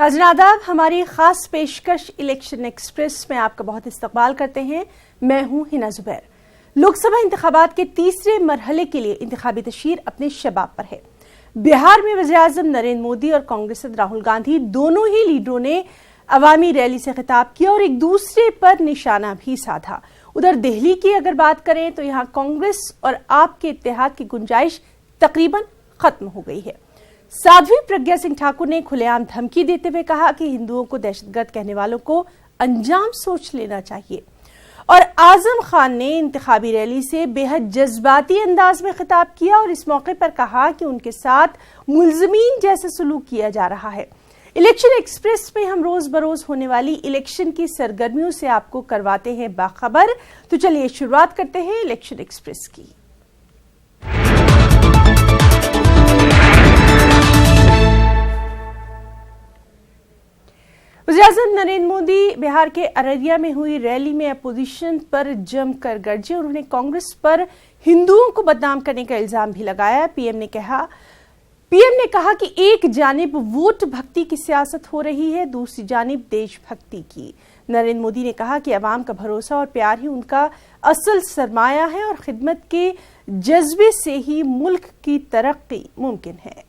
नाज़रीन आदाब, हमारी खास पेशकश इलेक्शन एक्सप्रेस में आपका बहुत इस्तकबाल करते हैं। मैं हूं हिना जुबैर। लोकसभा इंतखाबात के तीसरे मरहले के लिए इंतखाबी तशहीर अपने शबाब पर है। बिहार में वज़ीर-ए-आज़म नरेंद्र मोदी और कांग्रेस सदर राहुल गांधी दोनों ही लीडरों ने अवामी रैली से खिताब किया और एक दूसरे पर निशाना भी साधा। उधर दिल्ली की अगर बात करें तो यहाँ कांग्रेस और आप के इत्तेहाद की गुंजाइश तकरीबन खत्म हो गई है। साध्वी प्रज्ञा सिंह ठाकुर ने खुलेआम धमकी देते हुए कहा कि हिंदुओं को दहशतगर्द कहने वालों को अंजाम सोच लेना चाहिए। और आजम खान ने इंतखाबी रैली से बेहद जज्बाती अंदाज में खिताब किया और इस मौके पर कहा कि उनके साथ मुल्ज़मीन जैसे सलूक किया जा रहा है। इलेक्शन एक्सप्रेस में हम रोज बरोज होने वाली इलेक्शन की सरगर्मियों से आपको करवाते हैं बाखबर। तो चलिए शुरुआत करते हैं इलेक्शन एक्सप्रेस की। वज़ीर-ए-आज़म नरेंद्र मोदी बिहार के अररिया में हुई रैली में अपोजिशन पर जमकर गरजे और उन्होंने कांग्रेस पर हिंदुओं को बदनाम करने का इल्जाम भी लगाया। पीएम ने कहा कि एक जानिब वोट भक्ति की सियासत हो रही है, दूसरी जानिब देशभक्ति की। नरेंद्र मोदी ने कहा कि अवाम का भरोसा और प्यार ही उनका असल सरमाया है और खिदमत के जज्बे से ही मुल्क की तरक्की मुमकिन है।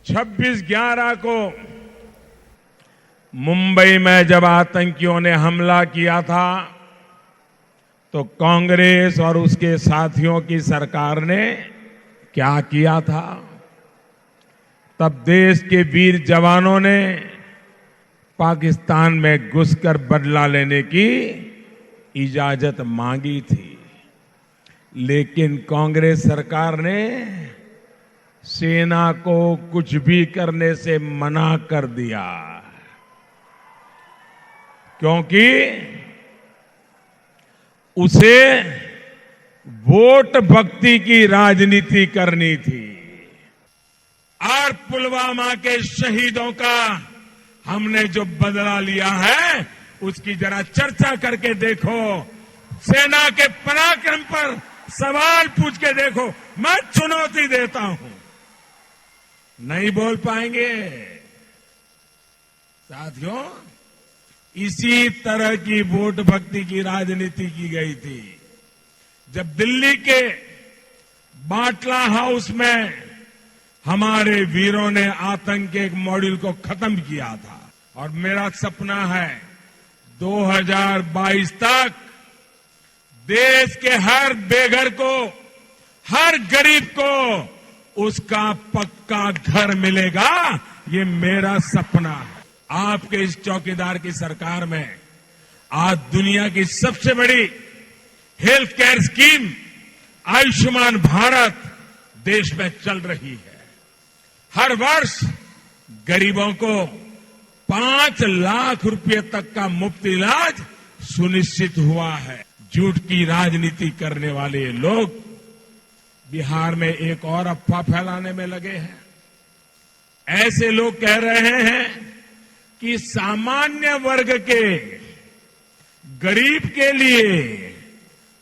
26/11 को मुंबई में जब आतंकियों ने हमला किया था तो कांग्रेस और उसके साथियों की सरकार ने क्या किया था? तब देश के वीर जवानों ने पाकिस्तान में घुसकर बदला लेने की इजाजत मांगी थी, लेकिन कांग्रेस सरकार ने सेना को कुछ भी करने से मना कर दिया, क्योंकि उसे वोट भक्ति की राजनीति करनी थी। और पुलवामा के शहीदों का हमने जो बदला लिया है उसकी जरा चर्चा करके देखो, सेना के पराक्रम पर सवाल पूछ के देखो। मैं चुनौती देता हूं, नहीं बोल पाएंगे। साथियों, इसी तरह की वोट भक्ति की राजनीति की गई थी जब दिल्ली के बाटला हाउस में हमारे वीरों ने आतंक के एक मॉड्यूल को खत्म किया था। और मेरा सपना है 2022 तक देश के हर बेघर को, हर गरीब को उसका पक्का घर मिलेगा। ये मेरा सपना है। आपके इस चौकीदार की सरकार में आज दुनिया की सबसे बड़ी health care scheme Ayushman Bharat देश में चल रही है। हर वर्ष गरीबों को 5 लाख रुपए तक का मुफ्त इलाज सुनिश्चित हुआ है। झूठ की राजनीति करने वाले लोग बिहार में एक और अफवाह फैलाने में लगे हैं। ऐसे लोग कह रहे हैं कि सामान्य वर्ग के गरीब के लिए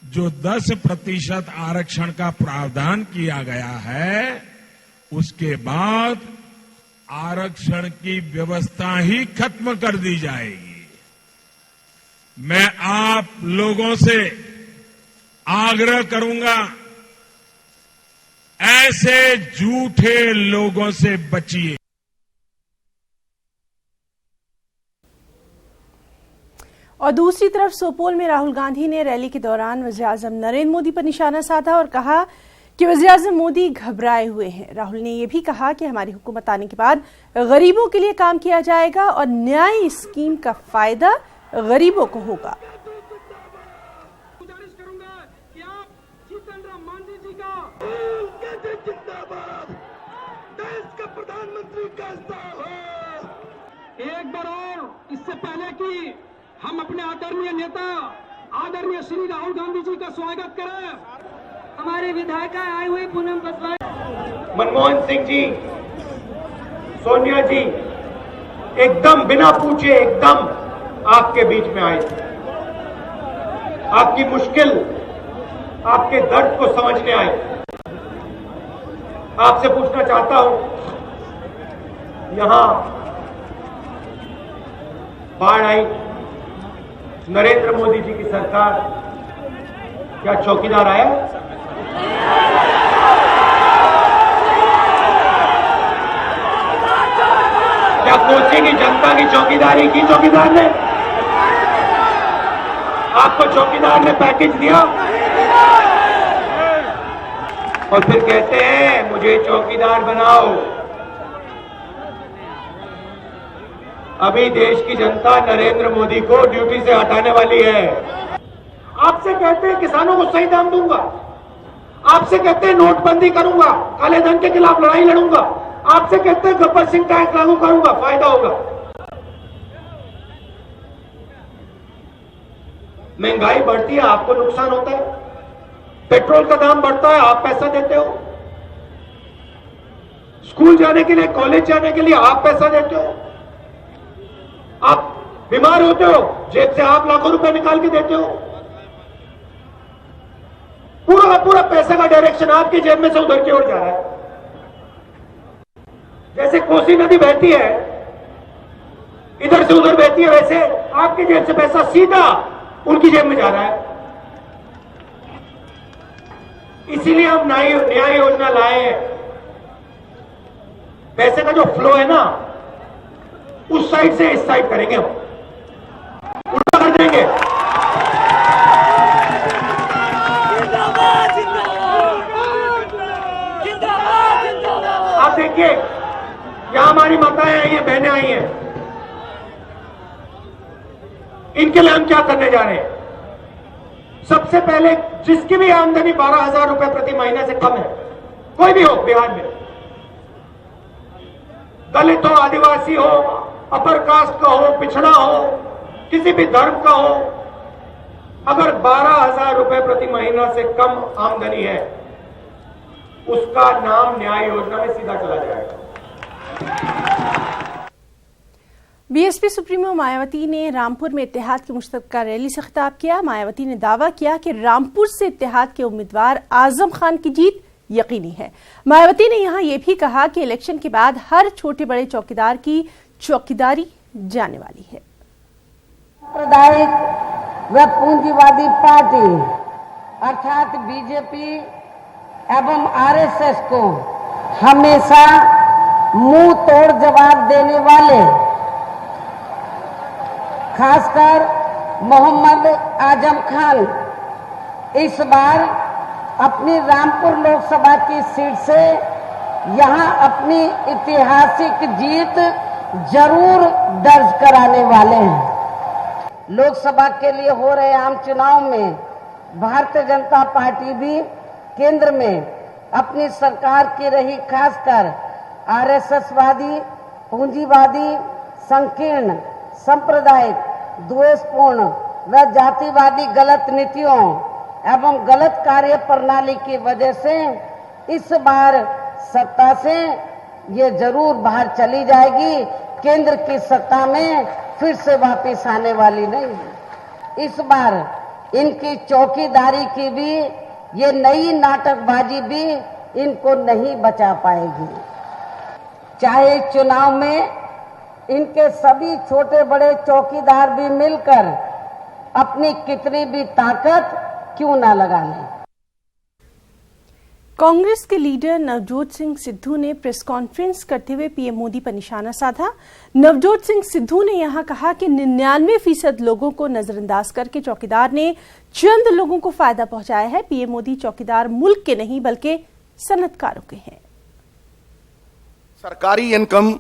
जो 10% आरक्षण का प्रावधान किया गया है उसके बाद आरक्षण की व्यवस्था ही खत्म कर दी जाएगी। मैं आप लोगों से आग्रह करूंगा, ऐसे झूठे लोगों से बचिए। और दूसरी तरफ सुपौल में राहुल गांधी ने रैली के दौरान वज़ीर-ए-आज़म नरेंद्र मोदी पर निशाना साधा और कहा कि वज़ीर-ए-आज़म मोदी घबराए हुए हैं। राहुल ने यह भी कहा कि हमारी हुकूमत आने के बाद गरीबों के लिए काम किया जाएगा और न्याय स्कीम का फायदा गरीबों को होगा। गुजारिश करूंगा कि आप जीतन राम मांझी जी का जिंदाबाद, देश का प्रधानमंत्री कैसा हो। एक बार और इससे पहले कि हम अपने आदरणीय नेता आदरणीय श्री राहुल गांधी जी का स्वागत करें, हमारे विधायक आए हुए पूनम बसवानी, मनमोहन सिंह जी, सोनिया जी एकदम बिना पूछे एकदम आपके बीच में आए थे। आपकी मुश्किल, आपके दर्द को समझने आए। आपसे पूछना चाहता हूं, यहां बाढ़ आई, नरेंद्र मोदी जी की सरकार, क्या चौकीदार आया? क्या कोची की जनता की चौकीदारी की चौकीदार ने? आपको चौकीदार ने पैकेज दिया और फिर कहते हैं मुझे चौकीदार बनाओ। अभी देश की जनता नरेंद्र मोदी को ड्यूटी से हटाने वाली है। आपसे कहते हैं किसानों को सही दाम दूंगा, आपसे कहते हैं नोटबंदी करूंगा, काले धन के खिलाफ लड़ाई लड़ूंगा, आपसे कहते हैं गब्बर सिंह टैक्स लागू करूंगा, फायदा होगा। महंगाई बढ़ती है, आपको नुकसान होता है। पेट्रोल का दाम बढ़ता है, आप पैसा देते हो। स्कूल जाने के लिए, कॉलेज जाने के लिए आप पैसा देते हो। आप बीमार होते हो, जेब से आप लाखों रुपए निकाल के देते हो। पूरा का पूरा पैसे का डायरेक्शन आपकी जेब में से उधर की ओर जा रहा है। जैसे कोसी नदी बहती है, इधर से उधर बहती है, वैसे आपकी जेब से पैसा सीधा उनकी जेब में जा रहा है। इसीलिए हम न्याय योजना लाए हैं। पैसे का जो फ्लो है ना, उस साइड से इस साइड करेंगे, हम उल्टा कर देंगे। आप देखिए, यहां हमारी माताएं आई हैं, बहनें आई हैं, इनके लिए हम क्या करने जा रहे हैं? सबसे पहले जिसकी भी आमदनी 12,000 रुपए प्रति महीने से कम है, कोई भी हो बिहार में, दलित हो, आदिवासी हो, अपर कास्ट का हो, पिछड़ा हो, किसी भी धर्म का हो, अगर 12,000 रुपए प्रति महीना से कम आमदनी है, उसका नाम न्याय योजना में सीधा चला जाएगा। बीएसपी सुप्रीमो मायावती ने रामपुर में इत्तेहाद की मुश्तरका रैली से खिताब किया। मायावती ने दावा किया कि रामपुर से इत्तेहाद के उम्मीदवार आजम खान की जीत यकीनी है। मायावती ने यहां यह भी कहा कि इलेक्शन के बाद हर छोटे बड़े चौकीदार की चौकीदारी जाने वाली है। सांप्रदायिक व पूंजीवादी पार्टी अर्थात बीजेपी एवं आरएसएस को हमेशा मुंह तोड़ जवाब देने वाले, खासकर मोहम्मद आजम खान इस बार अपनी रामपुर लोकसभा की सीट से यहां अपनी ऐतिहासिक जीत जरूर दर्ज कराने वाले हैं। लोकसभा के लिए हो रहे आम चुनाव में भारतीय जनता पार्टी भी केंद्र में अपनी सरकार की रही, खासकर आरएसएसवादी, पूंजीवादी, संकीर्ण, सांप्रदायिक, द्वेषपूर्ण व जातिवादी गलत नीतियों एवं गलत कार्य प्रणाली की वजह से इस बार सत्ता से ये जरूर बाहर चली जाएगी। केंद्र की सत्ता में फिर से वापस आने वाली नहीं है। इस बार इनकी चौकीदारी की भी ये नई नाटकबाजी भी इनको नहीं बचा पाएगी। चाहे चुनाव में इनके सभी छोटे बड़े चौकीदार भी मिलकर अपनी कितनी भी ताकत क्यों ना लगा लें। कांग्रेस के लीडर नवजोत सिंह सिद्धू ने प्रेस कॉन्फ्रेंस करते हुए पीएम मोदी पर निशाना साधा। नवजोत सिंह सिद्धू ने यहां कहा कि 99% लोगों को नजरअंदाज करके चौकीदार ने चंद लोगों को फायदा पहुंचाया है। पीएम मोदी चौकीदार मुल्क के नहीं बल्कि सनतकारों के हैं। सरकारी इनकम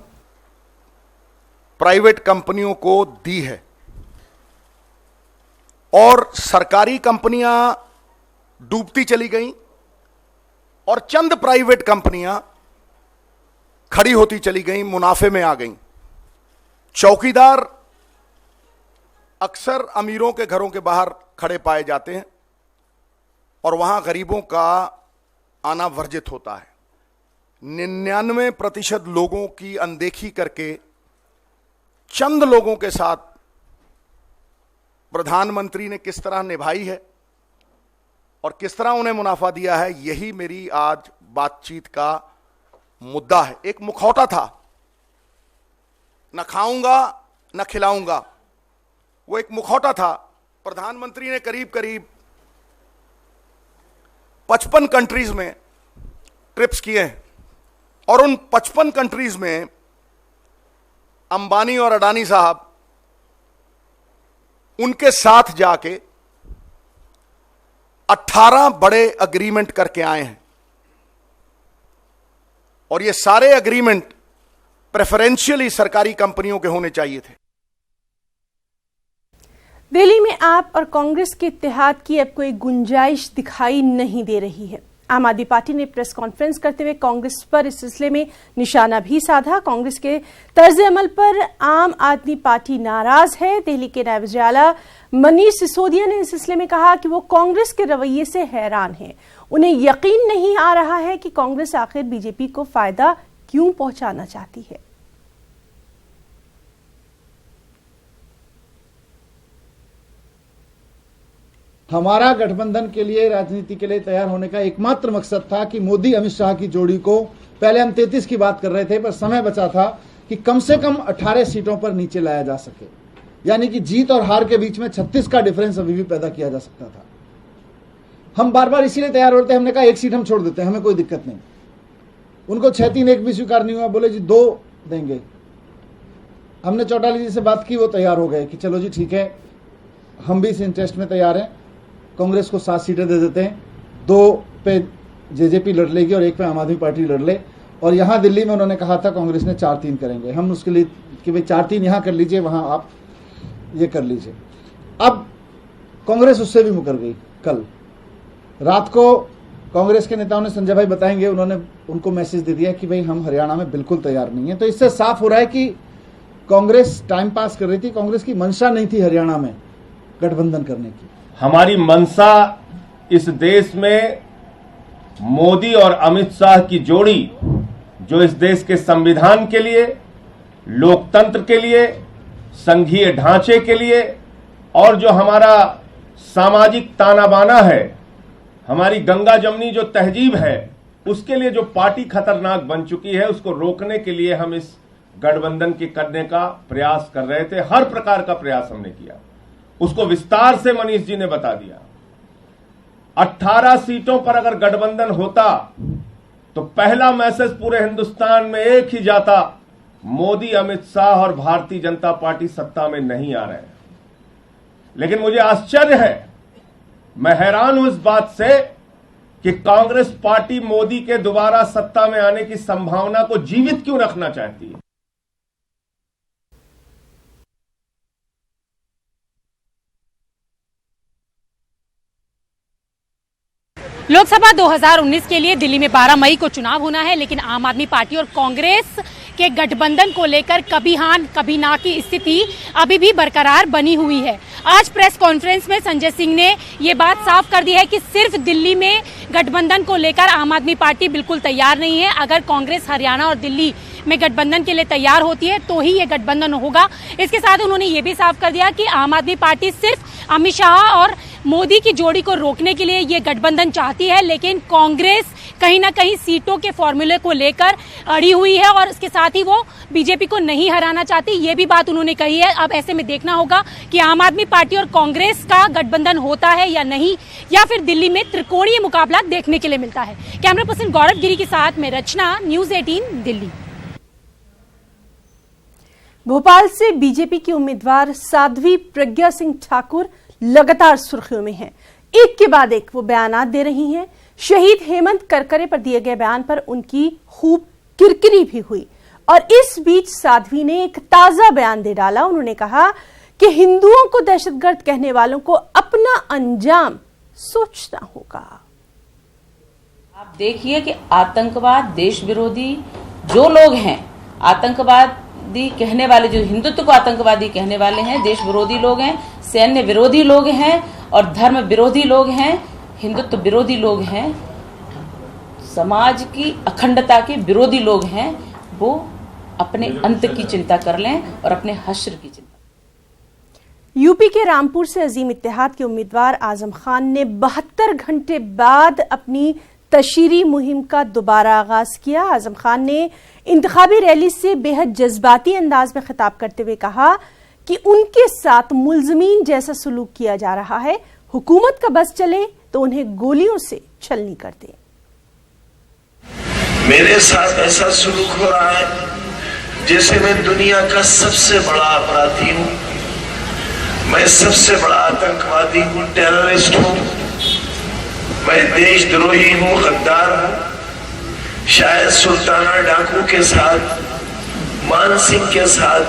प्राइवेट कंपनियों को दी है और सरकारी कंपनियां डूबती चली गईं और चंद प्राइवेट कंपनियां खड़ी होती चली गईं, मुनाफे में आ गईं। चौकीदार अक्सर अमीरों के घरों के बाहर खड़े पाए जाते हैं और वहां गरीबों का आना वर्जित होता है। 99% लोगों की अनदेखी करके चंद लोगों के साथ प्रधानमंत्री ने किस तरह निभाई है और किस तरह उन्हें मुनाफा दिया है, यही मेरी आज बातचीत का मुद्दा है, एक मुखौटा था, न खाऊंगा न खिलाऊंगा, वो एक मुखौटा था। प्रधानमंत्री ने करीब करीब 55 कंट्रीज में ट्रिप्स किए हैं और उन 55 कंट्रीज में अंबानी और अडानी साहब उनके साथ जाके 18 बड़े एग्रीमेंट करके आए हैं और ये सारे एग्रीमेंट प्रेफरेंशियली सरकारी कंपनियों के होने चाहिए थे। दिल्ली में आप और कांग्रेस के इत्तेहाद की अब कोई गुंजाइश दिखाई नहीं दे रही है। आम आदमी पार्टी ने प्रेस कॉन्फ्रेंस करते हुए कांग्रेस पर इस सिलसिले में निशाना भी साधा। कांग्रेस के तर्ज अमल पर आम आदमी पार्टी नाराज है। दिल्ली के नायब वज़ीर आला मनीष सिसोदिया ने इस सिलसिले में कहा कि वो कांग्रेस के रवैये से हैरान हैं। उन्हें यकीन नहीं आ रहा है कि कांग्रेस आखिर बीजेपी को फायदा क्यों पहुंचाना चाहती है। हमारा गठबंधन के लिए, राजनीति के लिए तैयार होने का एकमात्र मकसद था कि मोदी अमित शाह की जोड़ी को, पहले हम 33 की बात कर रहे थे पर समय बचा था कि कम से कम 18 सीटों पर नीचे लाया जा सके, यानी कि जीत और हार के बीच में 36 का डिफरेंस अभी भी पैदा किया जा सकता था। हम बार बार इसीलिए तैयार होते हैं, हमने कहा एक सीट हम छोड़ देते हैं, हमें कोई दिक्कत नहीं। उनको 6-3-1 भी स्वीकार नहीं हुआ, बोले जी 2 देंगे। हमने चौटाला जी से बात की, वो तैयार हो गए कि चलो जी ठीक है, हम भी इस इंटरेस्ट में तैयार हैं, कांग्रेस को 7 सीटें दे देते हैं, 2 पे जेजेपी लड़ लेगी और 1 पे आम आदमी पार्टी लड़ ले। और यहाँ दिल्ली में उन्होंने कहा था कांग्रेस ने 4-3 करेंगे, हम उसके लिए कि भाई 4-3 यहाँ कर लीजिए, वहाँ आप ये कर लीजिए। अब कांग्रेस उससे भी मुकर गई। कल रात को कांग्रेस के नेताओं ने, संजय भाई बताएंगे, उन्होंने उनको मैसेज दे दिया कि भाई हम हरियाणा में बिल्कुल तैयार नहीं है। तो इससे साफ हो रहा है कि कांग्रेस टाइम पास कर रही थी, कांग्रेस की मंशा नहीं थी हरियाणा में गठबंधन करने की। हमारी मंशा इस देश में मोदी और अमित शाह की जोड़ी, जो इस देश के संविधान के लिए, लोकतंत्र के लिए, संघीय ढांचे के लिए और जो हमारा सामाजिक ताना बाना है, हमारी गंगा जमनी जो तहजीब है, उसके लिए जो पार्टी खतरनाक बन चुकी है, उसको रोकने के लिए हम इस गठबंधन के करने का प्रयास कर रहे थे। हर प्रकार का प्रयास हमने किया, उसको विस्तार से मनीष जी ने बता दिया। 18 सीटों पर अगर गठबंधन होता तो पहला मैसेज पूरे हिंदुस्तान में एक ही जाता, मोदी, अमित शाह और भारतीय जनता पार्टी सत्ता में नहीं आ रहे हैं। लेकिन मुझे आश्चर्य है, मैं हैरान हूं इस बात से कि कांग्रेस पार्टी मोदी के दोबारा सत्ता में आने की संभावना को जीवित क्यों रखना चाहती है। लोकसभा 2019 के लिए दिल्ली में 12 मई को चुनाव होना है, लेकिन आम आदमी पार्टी और कांग्रेस के गठबंधन को लेकर कभी हां कभी ना की स्थिति अभी भी बरकरार बनी हुई है। आज प्रेस कॉन्फ्रेंस में संजय सिंह ने ये बात साफ कर दी है कि सिर्फ दिल्ली में गठबंधन को लेकर आम आदमी पार्टी बिल्कुल तैयार नहीं है। अगर कांग्रेस हरियाणा और दिल्ली में गठबंधन के लिए तैयार होती है तो ही ये गठबंधन होगा। इसके साथ उन्होंने ये भी साफ कर दिया कि आम आदमी पार्टी सिर्फ अमित शाह और मोदी की जोड़ी को रोकने के लिए ये गठबंधन चाहती है, लेकिन कांग्रेस कहीं ना कहीं सीटों के फॉर्मूले को लेकर अड़ी हुई है और इसके साथ ही वो बीजेपी को नहीं हराना चाहती, ये भी बात उन्होंने कही है। अब ऐसे में देखना होगा कि आम आदमी पार्टी और कांग्रेस का गठबंधन होता है या नहीं, या फिर दिल्ली में त्रिकोणीय मुकाबला देखने के लिए मिलता है। कैमरा पर्सन गौरव गिरी के साथ में रचना, न्यूज 18 दिल्ली। भोपाल से बीजेपी की उम्मीदवार साध्वी प्रज्ञा सिंह ठाकुर लगातार सुर्खियों में हैं। एक के बाद एक वो बयानात दे रही हैं। शहीद हेमंत करकरे पर दिए गए बयान पर उनकी खूब किरकिरी भी हुई और इस बीच साध्वी ने एक ताजा बयान दे डाला। उन्होंने कहा कि हिंदुओं को दहशतगर्द कहने वालों को अपना अंजाम सोचना होगा। आप देखिए कि आतंकवाद, देश विरोधी जो लोग हैं, आतंकवादी कहने वाले, जो हिंदुत्व को आतंकवादी कहने वाले हैं, देश विरोधी लोग हैं, सैन्य विरोधी लोग हैं और धर्म विरोधी लोग हैं, हिंदुत्व विरोधी लोग हैं, समाज की अखंडता के विरोधी लोग हैं, वो अपने अंत की चिंता कर लें और अपने हश्र की चिंता। यूपी के रामपुर से अजीम इत्तेहाद के उम्मीदवार आजम खान ने 72 घंटे बाद अपनी तशहीरी मुहिम का दोबारा आगाज किया। आजम खान ने इंतखाबी रैली से बेहद जज्बाती अंदाज में खिताब करते हुए कहा कि उनके साथ मुल्ज़मीन जैसा सलूक किया जा रहा है। हुकूमत का बस चले तो उन्हें गोलियों से छलनी कर दे। मेरे साथ ऐसा सलूक हो रहा है जैसे मैं दुनिया का सबसे बड़ा अपराधी हूं, मैं सबसे बड़ा आतंकवादी हूं, टेररिस्ट हूं, मैं देशद्रोही हूं, गद्दार हूं। शायद सुल्ताना डाकू के साथ, मान सिंह के साथ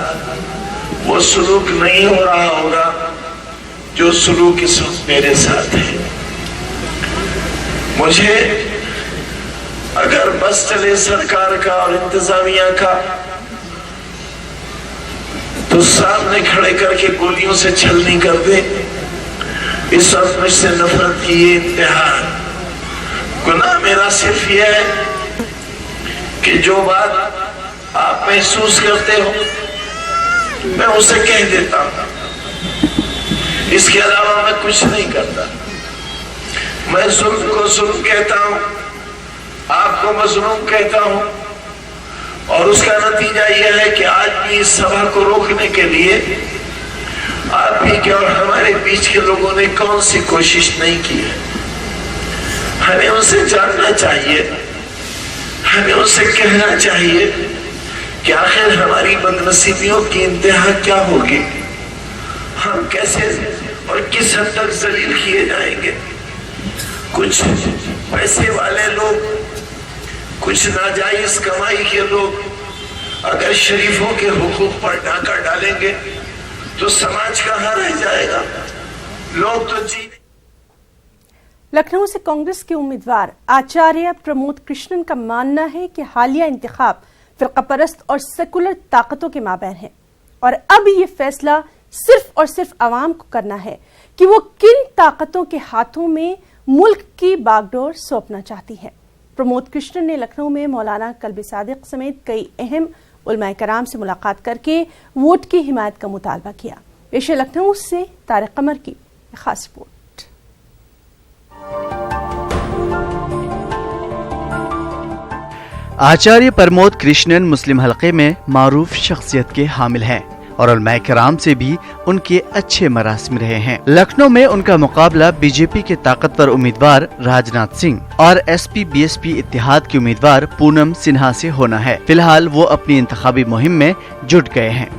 वो सलूक नहीं हो रहा होगा जो सलूक इस वक्त मेरे साथ है। मुझे अगर बस चले सरकार का और इंतजामिया का तो सामने खड़े करके गोलियों से छलनी कर दे। इस वक्त मुझसे नफरत की ये इंतहा। गुनाह मेरा सिर्फ ये है कि जो बात आप महसूस करते हो मैं उसे कह देता हूं, इसके अलावा मैं कुछ नहीं करता। मैं जुल्म को जुल्म कहता हूं, आपको मजलूम कहता हूं, और उसका नतीजा यह है कि आज भी इस सभा को रोकने के लिए आप ही के और हमारे बीच के लोगों ने कौन सी कोशिश नहीं की है। हमें उनसे जानना चाहिए, हमें उनसे कहना चाहिए कि आखिर हमारी बदनसीबियों की इंतहा क्या होगी, हम कैसे और किस हद तक जलील किए जाएंगे। कुछ पैसे वाले लोग, कुछ नाजायज कमाई के लोग अगर शरीफों के हुकूक पर डाका डालेंगे तो समाज कहां रह जाएगा। लोग तो जी। लखनऊ से कांग्रेस के उम्मीदवार आचार्य प्रमोद कृष्णन का मानना है कि हालिया इंतखाब फिरकापरस्त और सेकुलर ताकतों के माबैन है और अब ये फैसला सिर्फ और सिर्फ अवाम को करना है कि वो किन ताकतों के हाथों में मुल्क की बागडोर सौंपना चाहती है। प्रमोद कृष्णन ने लखनऊ में मौलाना कल्बे सादिक समेत कई अहम उलमाए कराम से मुलाकात करके वोट की हिमायत का मुतालबा किया। पेश है लखनऊ से तारिक कमर की खास रिपोर्ट। आचार्य प्रमोद कृष्णन मुस्लिम हलके में मारूफ शख्सियत के हामिल हैं और उलमाए कराम से भी उनके अच्छे मरासिम रहे हैं। लखनऊ में उनका मुकाबला बीजेपी के ताकतवर उम्मीदवार राजनाथ सिंह और एसपी बीएसपी इत्तेहाद के उम्मीदवार पूनम सिन्हा से होना है। फिलहाल वो अपनी इंतखाबी मुहिम में जुट गए हैं।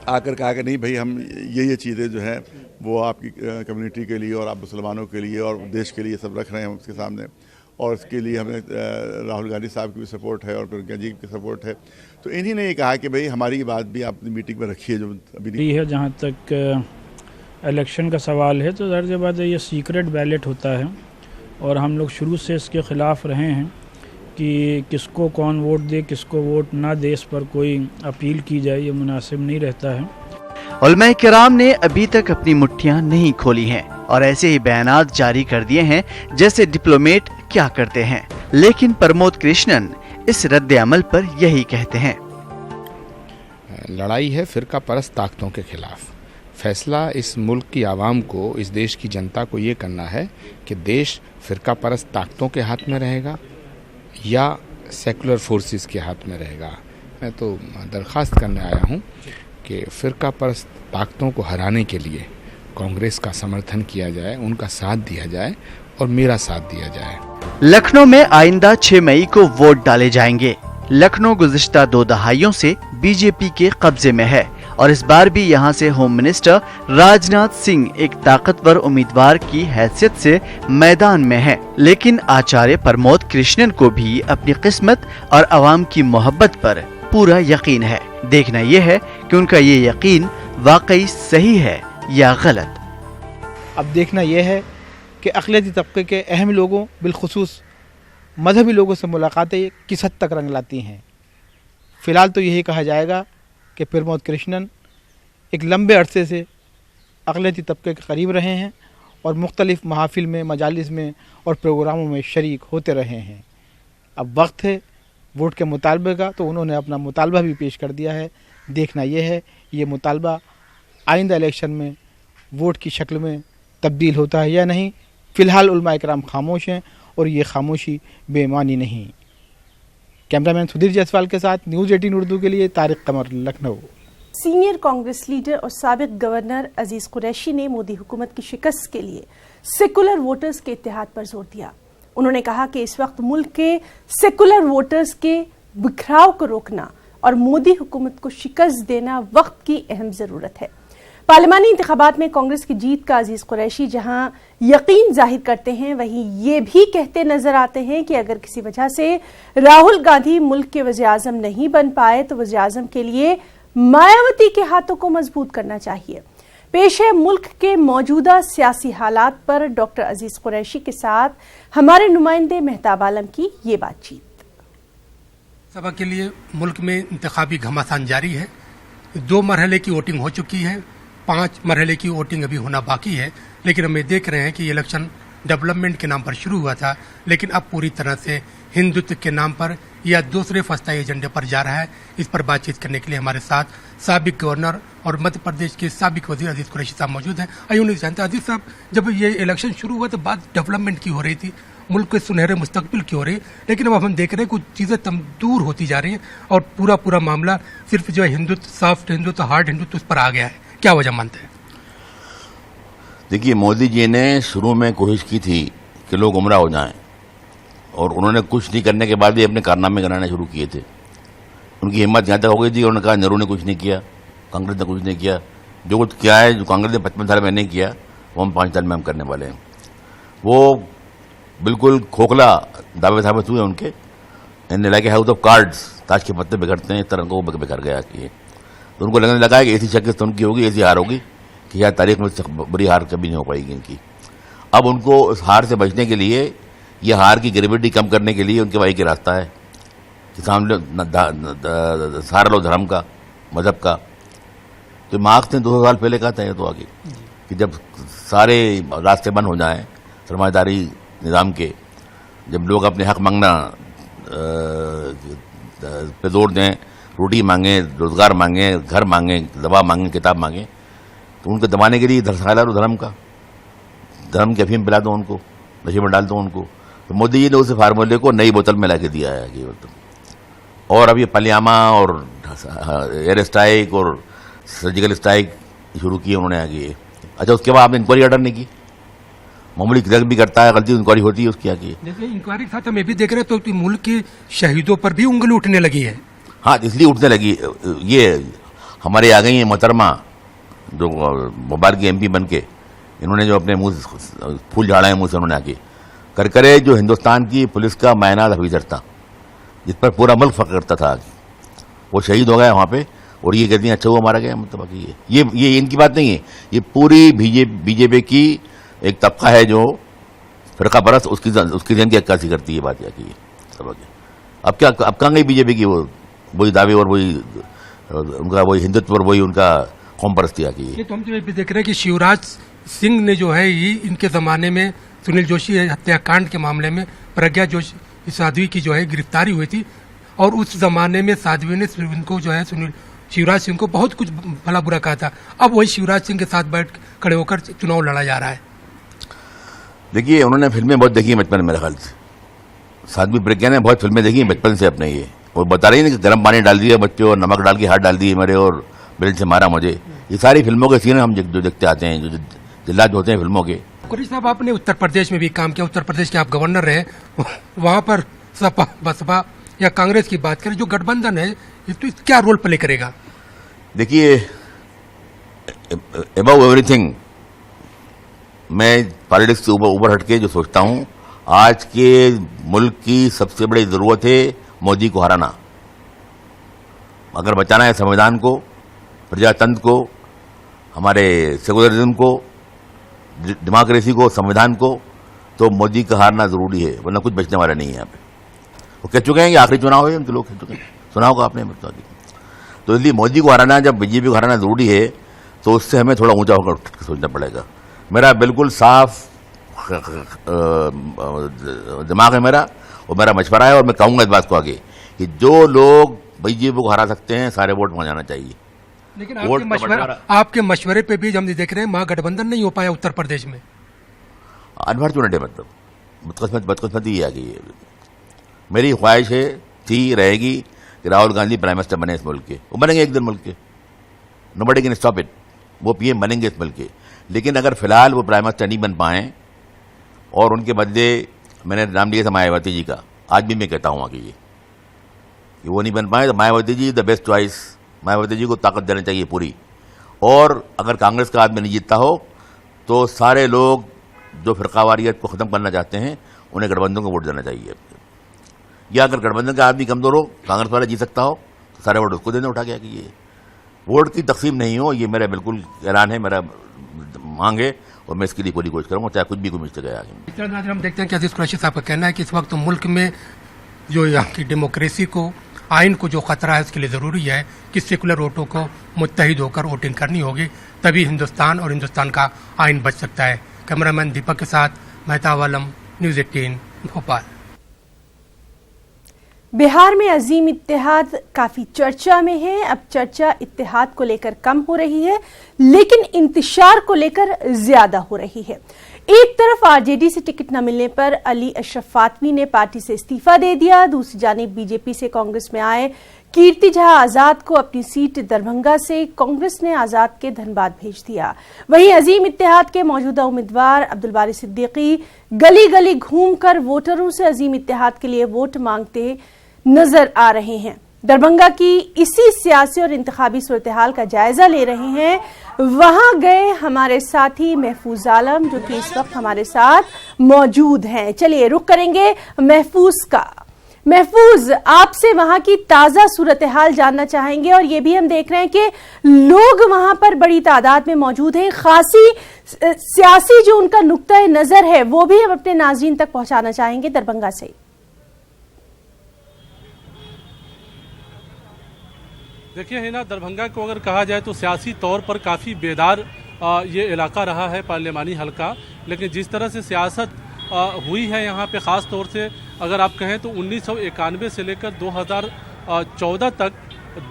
आकर कहा कि नहीं भाई, हम ये चीज़ें जो है वो आपकी कम्युनिटी के लिए और आप मुसलमानों के लिए और देश के लिए सब रख रहे हैं उसके सामने, और इसके लिए हमें राहुल गांधी साहब की भी सपोर्ट है और प्रियंका जी की सपोर्ट है। तो इन्हीं ने ये कहा कि भाई हमारी बात भी आप अपनी मीटिंग में रखिए जो अभी नहीं है। जहाँ तक इलेक्शन का सवाल है तो ज़ाहिर बात है ये सीक्रेट बैलेट होता है और हम लोग शुरू से इसके ख़िलाफ़ रहे हैं कि किसको कौन वोट दे, किसको वोट ना दे, इस पर कोई अपील की जाए, ये मुनासिब नहीं रहता है। उलमाए किराम ने अभी तक अपनी मुट्ठियां नहीं खोली हैं और ऐसे ही बयानात जारी कर दिए हैं जैसे डिप्लोमेट क्या करते हैं। लेकिन प्रमोद कृष्णन इस रद्द अमल पर यही कहते हैं। लड़ाई है फिरका परस्त ताकतों के खिलाफ। फैसला इस मुल्क की आवाम को, इस देश की जनता को ये करना है कि देश फिरका परस्त ताकतों के हाथ में रहेगा या सेकुलर फोर्सेस के हाथ में रहेगा। मैं तो दरख्वास्त करने आया हूँ कि फिरका परस्त ताकतों को हराने के लिए कांग्रेस का समर्थन किया जाए, उनका साथ दिया जाए और मेरा साथ दिया जाए। लखनऊ में आइंदा 6 मई को वोट डाले जाएंगे। लखनऊ गुज़िश्ता 2 दहाइयों से बीजेपी के कब्जे में है और इस बार भी यहां से होम मिनिस्टर राजनाथ सिंह एक ताकतवर उम्मीदवार की हैसियत से मैदान में है। लेकिन आचार्य प्रमोद कृष्णन को भी अपनी किस्मत और अवाम की मोहब्बत पर पूरा यकीन है। देखना यह है कि उनका ये यकीन वाकई सही है या गलत। अब देखना यह है कि अक़लियती तबके के अहम लोगों, बिलखुसूस मजहबी लोगों से मुलाकातें किस हद तक रंग लाती हैं। फ़िलहाल तो यही कहा जाएगा कि प्रमोद कृष्णन एक लंबे अरसे से अक़लियती तबके के करीब रहे हैं और मुख्तलिफ़ महाफिल में, मजालिस में और प्रोग्रामों में शरीक होते रहे हैं। अब वक्त है वोट के मुतालबे का, तो उन्होंने अपना मुतालबा भी पेश कर दिया है। देखना यह है ये मुतालबा आइंदा इलेक्शन में वोट की शक्ल में तब्दील होता है या नहीं। फ़िलहाल उलमा इकराम खामोश हैं और ये खामोशी बेईमानी नहीं। कैमरामैन सुधीर जायसवाल के साथ न्यूज़ 18 उर्दू के लिए तारिक कमर, लखनऊ। सीनियर कांग्रेस लीडर और साबिक गवर्नर अजीज कुरैशी ने मोदी हुकूमत की शिकस्त के लिए सेकुलर वोटर्स के इत्तेहाद पर जोर दिया। उन्होंने कहा कि इस वक्त मुल्क के सेकुलर वोटर्स के बिखराव को रोकना और मोदी हुकूमत को शिकस्त देना वक्त की अहम जरूरत है। पार्लिमानी इंतखाबात में कांग्रेस की जीत का अजीज कुरैशी जहां यकीन जाहिर करते हैं, वहीं ये भी कहते नजर आते हैं कि अगर किसी वजह से राहुल गांधी मुल्क के वज़ीर आज़म नहीं बन पाए तो वज़ीर आज़म के लिए मायावती के हाथों को मजबूत करना चाहिए। पेश है मुल्क के मौजूदा सियासी हालात पर डॉक्टर अजीज कुरैशी के साथ हमारे नुमाइंदे मेहताब आलम की ये बातचीत। सभा के लिए मुल्क में इंतखाबी घमासान जारी है। 2 मरहले की वोटिंग हो चुकी है, 5 मरहले की वोटिंग अभी होना बाकी है। लेकिन हम देख रहे हैं कि ये इलेक्शन डेवलपमेंट के नाम पर शुरू हुआ था, लेकिन अब पूरी तरह से हिंदुत्व के नाम पर या दूसरे फस्ताई एजेंडे पर जा रहा है। इस पर बातचीत करने के लिए हमारे साथ साबिक गवर्नर और मध्य प्रदेश के साबिक वजीर अजीज कुरैशी साहब मौजूद हैं। आइए उन्हें जानते हैं, अजीज साहब, जब ये इलेक्शन शुरू हुआ तो बात डेवलपमेंट की हो रही थी, मुल्क के सुनहरे मुस्तकबिल की हो रही, लेकिन अब हम देख रहे हैं कुछ चीज़ें दूर होती जा रही हैं और पूरा मामला सिर्फ जो है हिंदुत्व, सॉफ्ट हिंदुत्व, हार्ड हिंदुत्व उस पर आ गया है। क्या वजह मानते हैं? देखिए, मोदी जी ने शुरू में कोशिश की थी कि लोग गुमराह हो जाएं और उन्होंने कुछ नहीं करने के बाद भी अपने कारनामे कराने शुरू किए थे। उनकी हिम्मत यहाँ तक हो गई थी, उन्होंने कहा नेहरू ने कुछ नहीं किया, कांग्रेस ने कुछ नहीं किया। जो कुछ किया है, जो कांग्रेस ने 55 साल में नहीं किया, वो हम 5 साल में हम करने वाले हैं। वो बिल्कुल खोखला दावे साबित हुए उनके। In like house of cards, ताश के पत्ते बिखरते हैं, इस तरह को बिखर गया कि तो उनको लगने लगा कि ऐसी शिकस्त उनकी होगी, ऐसी हार होगी कि यार तारीख में बड़ी हार कभी नहीं हो पाएगी इनकी। अब उनको उस हार से बचने के लिए, ये हार की ग्रेविटी कम करने के लिए उनके भाई के रास्ता है कि सामने सहारा लो धर्म का, मजहब का। तो मार्क्स ने 200 साल पहले कहा था ये तो आगे कि जब सारे रास्ते बंद हो जाएं सरमायादारी निज़ाम के, जब लोग अपने हक मांगना पे जोर दें, रोटी मांगे, रोजगार मांगे, घर मांगे, दवा मांगे, किताब मांगे, तो उनको दबाने के लिए सहारा लो धर्म का, धर्म की अफीम पिला दो उनको, नशे में डाल दो उनको। तो मोदी जी ने उस फार्मूले को नई बोतल में ला के दिया है कि और अब ये पलियामा और एयर स्ट्राइक और सर्जिकल स्ट्राइक शुरू किए उन्होंने आगे। अच्छा, उसके बाद आपने इंक्वायरी ऑर्डर नहीं की। मामूली क्लर्क भी करता है, गलती इंक्वायरी होती है उसकी आगे। देखिए, इंक्वायरी के साथ हम ये भी देख रहे हैं तो मुल्क के शहीदों पर भी उंगली उठने लगी है। हाँ, इसलिए उठने लगी। ये हमारे आ गई है मोहतरमा जो मुबारक की MP बन के, इन्होंने जो अपने मुंह फूल झाड़ा है मुंह से, उन्होंने आगे करकरे जो हिंदुस्तान की पुलिस का मायनात अफीसर था, जिस पर पूरा मुल्क फख्र करता था, वो शहीद हो गया वहाँ पे। और ये कहती हैं अच्छा वो मारा गया, मतलब कि ये इनकी बात नहीं है, ये पूरी बीजेपी की एक तबका है जो फिरका परस्त, उसकी जन की अक्कासी करती है बात की सब। अब कहाँ गई बीजेपी की वही दावे और वही उनका वही हिंदुत्व और वही उनका कौम परस्ती आ गई। तो हम तो ये भी देख रहे हैं कि शिवराज सिंह ने जो है ये इनके ज़माने में सुनील जोशी हत्याकांड के मामले में प्रज्ञा जोशी साध्वी की जो है गिरफ्तारी हुई थी, और उस जमाने में साध्वी ने इनको जो है शिवराज सिंह को बहुत कुछ भला बुरा कहा था। अब वही शिवराज सिंह के साथ बैठ खड़े होकर चुनाव लड़ा जा रहा है। देखिए, उन्होंने फिल्में बहुत देखी हैं बचपन में, मेरे ख्याल से साध्वी प्रज्ञा ने बहुत फिल्में देखी हैं बचपन से अपने। ये वो बता रही है कि गर्म पानी डाल दिया बच्चे और नमक डाल के हाथ डाल दिए मेरे और बेल्ट से मारा मुझे। ये सारी फिल्मों के सीन हम जो देखते आते हैं, जो जिल्लात होते हैं फिल्मों के। कुरैशी साहब, आपने उत्तर प्रदेश में भी काम किया, उत्तर प्रदेश के आप गवर्नर रहे, वहाँ पर सपा बसपा या कांग्रेस की बात करें, जो गठबंधन है तो क्या रोल प्ले करेगा? देखिए, अबव एवरीथिंग मैं पॉलिटिक्स से ऊपर हटके जो सोचता हूँ, आज के मुल्क की सबसे बड़ी जरूरत है मोदी को हराना। अगर बचाना है संविधान को, प्रजातंत्र को, हमारे सेकुलरिज्म को, डेमोक्रेसी को, संविधान को, तो मोदी का हारना जरूरी है, वरना कुछ बचने वाला नहीं है यहाँ पे। वो कह चुके हैं कि आखिरी चुनाव है, उनके लोग कह चुके हैं, सुना होगा आपने। तो इसलिए मोदी को हराना, जब बीजेपी को हराना जरूरी है, तो उससे हमें थोड़ा ऊंचा होकर सोचना पड़ेगा। मेरा बिल्कुल साफ दिमाग है मेरा, और मेरा मशवरा है, और मैं कहूँगा इस बात को आगे कि जो लोग बीजेपी को हरा सकते हैं सारे वोट वहाँ जाना चाहिए। लेकिन आपके मशवरे पे भी हम देख रहे हैं महागठबंधन नहीं हो पाया उत्तर प्रदेश में। अनवर चुने मतलब बदकिस्मती ही आ गई है। मेरी ख्वाहिश है, थी, रहेगी कि राहुल गांधी प्राइम मिनिस्टर बने इस मुल्क के। वो बनेंगे एक दिन मुल्क के, नोबडी कैन स्टॉप इट, वो पीएम बनेंगे इस मुल्क के। लेकिन अगर फिलहाल वो प्राइम मिनिस्टर नहीं बन पाए और उनके बदले, मैंने नाम लिया था मायावती जी का, आज भी मैं कहता हूँ कि वो नहीं बन पाए तो Mayawati ji the best choice. Mayawati ji को ताकत देनी चाहिए पूरी। और अगर कांग्रेस का आदमी नहीं जीतता हो तो सारे लोग जो फिरकावारियत को ख़त्म करना चाहते हैं उन्हें गठबंधन को वोट देना चाहिए। या अगर गठबंधन का आदमी कमज़ोर हो, कांग्रेस वाला जीत सकता हो, तो सारे वोट उसको देने उठा गया कि ये वोट की तकसीम नहीं हो। ये मेरा बिल्कुल ऐलान है, मेरा मांग है और मैं इसके लिए पूरी कोशिश करूँगा, चाहे कुछ भी कोई मिस्टेक आए। हम देखते हैं कि अजीज कुरैशी साहब का कहना है कि इस वक्त मुल्क में जो यहाँ की डेमोक्रेसी को, आइन को जो खतरा है, उसके लिए ज़रूरी है कि सेकुलर वोटों को मुत्तहिद होकर वोटिंग करनी होगी, तभी हिंदुस्तान और हिंदुस्तान का आइन बच सकता है। कैमरामैन दीपक के साथ मेहताब आलम, न्यूज़ 18 भोपाल। बिहार में अजीम इत्तेहाद काफी चर्चा में है। अब चर्चा इत्तेहाद को लेकर कम हो रही है, लेकिन इंतशार को लेकर ज्यादा हो रही है। एक तरफ आरजेडी से टिकट न मिलने पर अली अशरफ फातमी ने पार्टी से इस्तीफा दे दिया। दूसरी जानिब बीजेपी से कांग्रेस में आए कीर्ति झा आजाद को अपनी सीट दरभंगा से कांग्रेस ने आजाद के धनबाद भेज दिया। वहीं अजीम इत्तेहाद के मौजूदा उम्मीदवार अब्दुल बारी सिद्दीकी गली गली घूमकर वोटरों से अजीम इत्तेहाद के लिए वोट मांगते नजर आ रहे हैं। दरभंगा की इसी सियासी और इंतखाबी सूरत-ए-हाल का जायजा ले रहे हैं। वहां गए हमारे साथी महफूज आलम, जो कि इस वक्त हमारे साथ मौजूद हैं। चलिए रुख करेंगे महफूज का। महफूज, आपसे वहां की ताजा सूरत-ए-हाल जानना चाहेंगे और ये भी हम देख रहे हैं कि लोग वहां पर बड़ी तादाद में मौजूद हैं। खासी सियासी जो उनका नुक्ता नजर है वो भी हम अपने नाज़रीन तक पहुंचाना चाहेंगे दरभंगा से। देखिए हिना, दरभंगा को अगर कहा जाए तो सियासी तौर पर काफ़ी बेदार ये इलाका रहा है, पार्लियामानी हलका। लेकिन जिस तरह से सियासत हुई है यहाँ पे, ख़ास तौर से अगर आप कहें तो 1991 से लेकर 2014 तक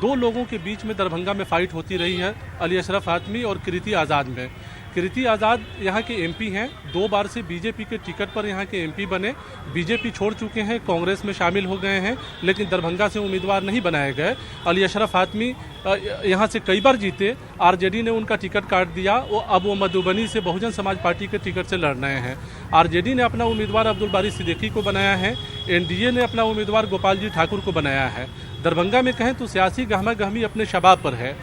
दो लोगों के बीच में दरभंगा में फाइट होती रही है, अली अशरफ फातमी और कीर्ति आज़ाद में। कीर्ति आज़ाद यहाँ के एमपी हैं, 2 बार से बीजेपी के टिकट पर यहाँ के एमपी बने। बीजेपी छोड़ चुके हैं, कांग्रेस में शामिल हो गए हैं, लेकिन दरभंगा से उम्मीदवार नहीं बनाए गए। अली अशरफ फातमी यहाँ से कई बार जीते, आरजेडी ने उनका टिकट काट दिया। अब वो मधुबनी से बहुजन समाज पार्टी के टिकट से लड़ रहे हैं। आरजेडी ने अपना उम्मीदवार अब्दुल बारी सिद्दीकी को बनाया है, एनडीए ने अपना उम्मीदवार गोपाल जी ठाकुर को बनाया है। दरभंगा में कहें तो सियासी गहमा गहमी अपने शबाब पर है।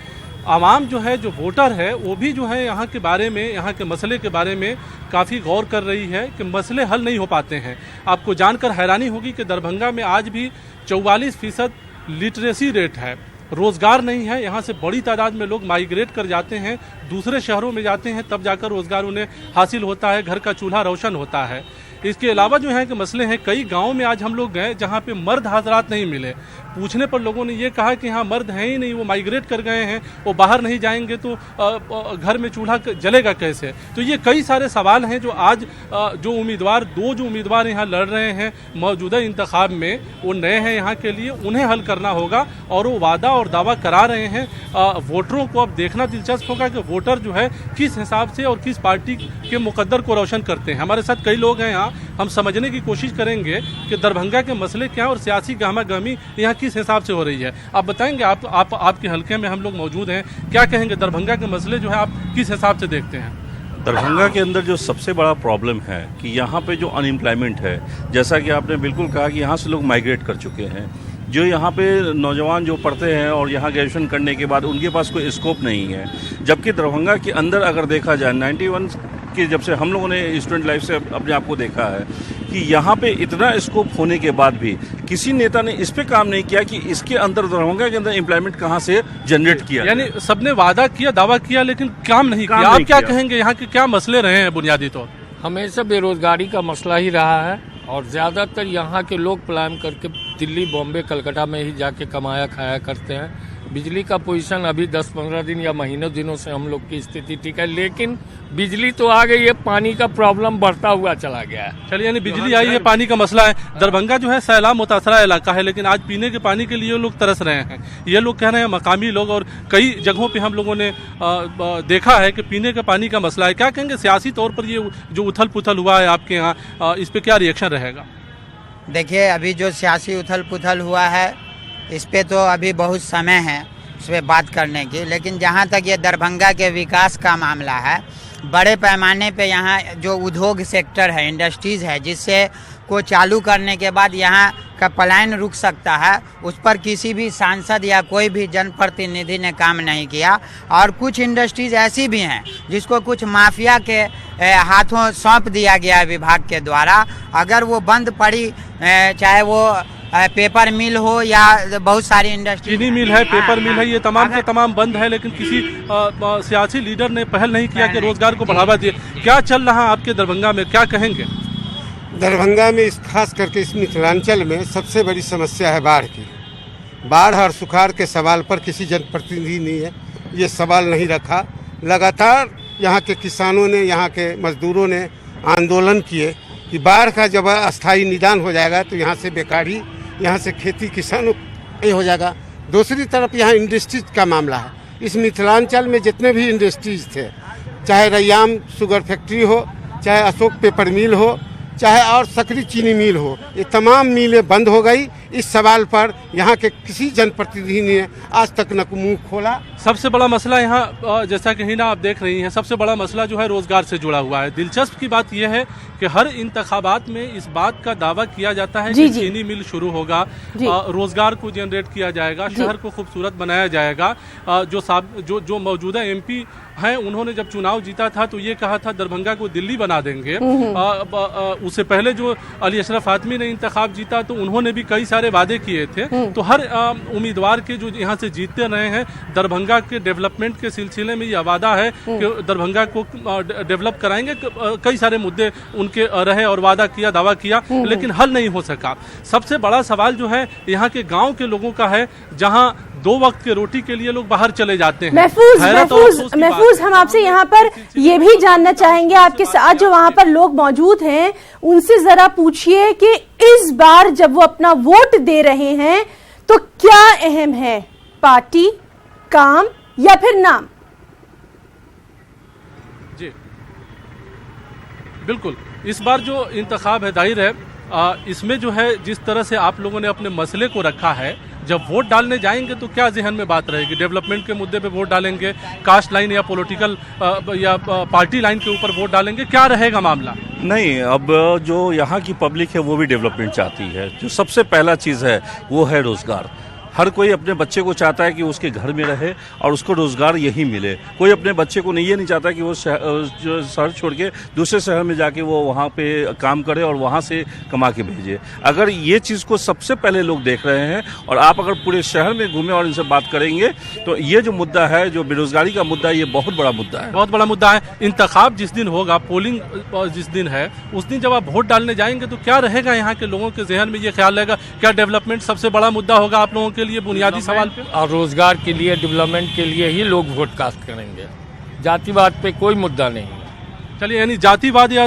आवाम जो है, जो वोटर है, वो भी जो है यहाँ के बारे में, यहाँ के मसले के बारे में काफ़ी गौर कर रही है कि मसले हल नहीं हो पाते हैं। आपको जानकर हैरानी होगी कि दरभंगा में आज भी 44% लिटरेसी रेट है, रोज़गार नहीं है। यहाँ से बड़ी तादाद में लोग माइग्रेट कर जाते हैं, दूसरे शहरों में जाते हैं, तब जाकर रोज़गार उन्हें हासिल होता है, घर का चूल्हा रोशन होता है। इसके अलावा जो है कि मसले हैं, कई गाँव में आज हम लोग गए जहाँ पे मर्द हजरात नहीं मिले। पूछने पर लोगों ने ये कहा कि हाँ मर्द हैं ही नहीं, वो माइग्रेट कर गए हैं, वो बाहर नहीं जाएंगे तो घर में चूल्हा जलेगा कैसे। तो ये कई सारे सवाल हैं जो आज जो उम्मीदवार यहाँ लड़ रहे हैं मौजूदा इंतखाब में, वो नए हैं यहाँ के लिए, उन्हें हल करना होगा। और वो वादा और दावा करा रहे हैं वोटरों को। अब देखना दिलचस्प होगा कि वोटर जो है किस हिसाब से और किस पार्टी के मुकद्दर को रोशन करते हैं। हमारे साथ कई लोग हैं यहाँ, हम समझने की कोशिश करेंगे कि दरभंगा के मसले क्या और सियासी गहमा गहमी यहाँ किस हिसाब से हो रही है। आप बताएंगे, आपके हलके में हम लोग मौजूद हैं, क्या कहेंगे दरभंगा के मसले जो है आप किस हिसाब से देखते हैं? दरभंगा के अंदर जो सबसे बड़ा प्रॉब्लम है कि यहाँ पे जो अनएम्प्लॉयमेंट है, जैसा कि आपने बिल्कुल कहा कि यहाँ से लोग माइग्रेट कर चुके हैं। जो यहाँ पे नौजवान जो पढ़ते हैं और यहाँ ग्रेजुएशन करने के बाद उनके पास कोई स्कोप नहीं है। जबकि दरभंगा के अंदर अगर देखा जाए 91 कि जब से हम लोगों ने स्टूडेंट लाइफ से अपने आप को देखा है कि यहाँ पे इतना स्कोप होने के बाद भी किसी नेता ने इस पे काम नहीं किया कि इसके अंदर दरभंगा के अंदर एम्प्लॉयमेंट कहाँ से जनरेट किया। यानी सबने वादा किया, दावा किया, लेकिन काम नहीं किया। आप क्या कहेंगे, यहाँ के क्या मसले रहे हैं बुनियादी तौर? हमेशा बेरोजगारी का मसला ही रहा है और ज़्यादातर यहाँ के लोग पलायन करके दिल्ली, बॉम्बे, कलकत्ता में ही जाके कमाया खाया करते हैं। बिजली का पोजीशन अभी 10-15 दिन या महीनों दिनों से हम लोग की स्थिति ठीक है, लेकिन बिजली तो आ गई है, पानी का प्रॉब्लम बढ़ता हुआ चला गया है। चलिए, यानी बिजली आई है, पानी का मसला है। दरभंगा जो है सैलाब मुतासरा इलाका है, लेकिन आज पीने के पानी के लिए लोग तरस रहे हैं। ये लोग कह रहे हैं, मकामी लोग, और कई जगहों पे हम लोगों ने देखा है कि पीने के पानी का मसला है। क्या कहेंगे सियासी तौर पर ये जो उथल पुथल हुआ है आपके यहाँ, इस पर क्या रिएक्शन रहेगा? देखिए, अभी जो सियासी उथल पुथल हुआ है इस पे तो अभी बहुत समय है उस पर बात करने की, लेकिन जहाँ तक ये दरभंगा के विकास का मामला है, बड़े पैमाने पे यहाँ जो उद्योग सेक्टर है, इंडस्ट्रीज़ है, जिससे को चालू करने के बाद यहाँ का पलायन रुक सकता है, उस पर किसी भी सांसद या कोई भी जनप्रतिनिधि ने काम नहीं किया। और कुछ इंडस्ट्रीज ऐसी भी हैं जिसको कुछ माफिया के हाथों सौंप दिया गया है विभाग के द्वारा। अगर वो बंद पड़ी, चाहे वो पेपर मिल हो या बहुत सारी इंडस्ट्री, चीनी मिल है, पेपर मिल है, ये तमाम के तमाम बंद है, लेकिन किसी सियासी लीडर ने पहल नहीं किया कि रोजगार को बढ़ावा दिए। क्या चल रहा है आपके दरभंगा में, क्या कहेंगे? दरभंगा में खास करके इस मिथिलांचल में सबसे बड़ी समस्या है बाढ़ की। बाढ़ और सुखाड़ के सवाल पर किसी जनप्रतिनिधि ने ये सवाल नहीं रखा। लगातार यहाँ के किसानों ने, यहाँ के मजदूरों ने आंदोलन किए कि बाढ़ का जब अस्थायी निदान हो जाएगा तो यहाँ से बेकारी, यहाँ से खेती किसानों ये हो जाएगा। दूसरी तरफ यहाँ इंडस्ट्रीज का मामला है। इस मिथिलांचल में जितने भी इंडस्ट्रीज थे, चाहे रैयाम शुगर फैक्ट्री हो, चाहे अशोक पेपर मिल हो, चाहे और सकरी चीनी मिल हो, ये तमाम मिलें बंद हो गई। इस सवाल पर यहाँ के किसी जनप्रतिनिधि ने आज तक न मुंह खोला। सबसे बड़ा मसला यहाँ, जैसा कि हिना आप देख रही हैं, सबसे बड़ा मसला जो है रोजगार से जुड़ा हुआ है। दिलचस्प की बात यह है कि हर इंतखाबात में इस बात का दावा किया जाता है कि चीनी मिल शुरू होगा, रोजगार को जनरेट किया जाएगा, शहर को खूबसूरत बनाया जाएगा। जो मौजूदा MP हैं, उन्होंने जब चुनाव जीता था तो ये कहा था दरभंगा को दिल्ली बना देंगे। उससे पहले जो अली अशरफ आदमी ने इंतखाब जीता तो उन्होंने भी कई सारे वादे किए थे। तो हर उम्मीदवार के जो यहाँ से जीतते रहे हैं, दरभंगा के डेवलपमेंट के सिलसिले में यह वादा है कि दरभंगा को डेवलप कराएंगे। कई सारे मुद्दे उनके रहे और वादा किया, दावा किया, लेकिन हल नहीं हो सका। सबसे बड़ा सवाल जो है यहाँ के गाँव के लोगों का है, जहाँ 2 वक्त के रोटी के लिए लोग बाहर चले जाते हैं। महफूज, हम आपसे यहाँ पर ये भी जानना चाहेंगे, आपके साथ जो वहाँ पर लोग मौजूद हैं उनसे जरा पूछिए कि इस बार जब वो अपना वोट दे रहे हैं तो क्या अहम है, पार्टी, काम या फिर नाम? जी बिल्कुल, इस बार जो इंतखाब है, जाहिर है इसमें जो है जिस तरह से आप लोगों ने अपने मसले को रखा है, जब वोट डालने जाएंगे तो क्या जहन में बात रहेगी? डेवलपमेंट के मुद्दे पे वोट डालेंगे, कास्ट लाइन या पॉलिटिकल या पार्टी लाइन के ऊपर वोट डालेंगे, क्या रहेगा मामला? नहीं, अब जो यहाँ की पब्लिक है वो भी डेवलपमेंट चाहती है। जो सबसे पहला चीज़ है वो है रोजगार। हर कोई अपने बच्चे को चाहता है कि उसके घर में रहे और उसको रोजगार यही मिले। कोई अपने बच्चे को ये नहीं चाहता कि वो शहर छोड़ के दूसरे शहर में जाके वो वहाँ पे काम करे और वहाँ से कमा के भेजे। अगर ये चीज़ को सबसे पहले लोग देख रहे हैं और आप अगर पूरे शहर में घूमें और इनसे बात करेंगे तो ये जो मुद्दा है, जो बेरोजगारी का मुद्दा है, ये बहुत बड़ा मुद्दा है। बहुत बड़ा मुद्दा है। इंतखाब जिस दिन होगा, पोलिंग जिस दिन है, उस दिन जब आप वोट डालने जाएंगे तो क्या रहेगा यहाँ के लोगों के जहन में? ये ख्याल रहेगा क्या डेवलपमेंट सबसे बड़ा मुद्दा होगा आप लोगों के लिए, बुनियादी सवाल पे? और रोजगार के लिए, डेवलपमेंट के लिए ही लोग वोट कास्ट करेंगे, जातिवाद पे कोई मुद्दा नहीं है। चलिए, यानी जातिवाद या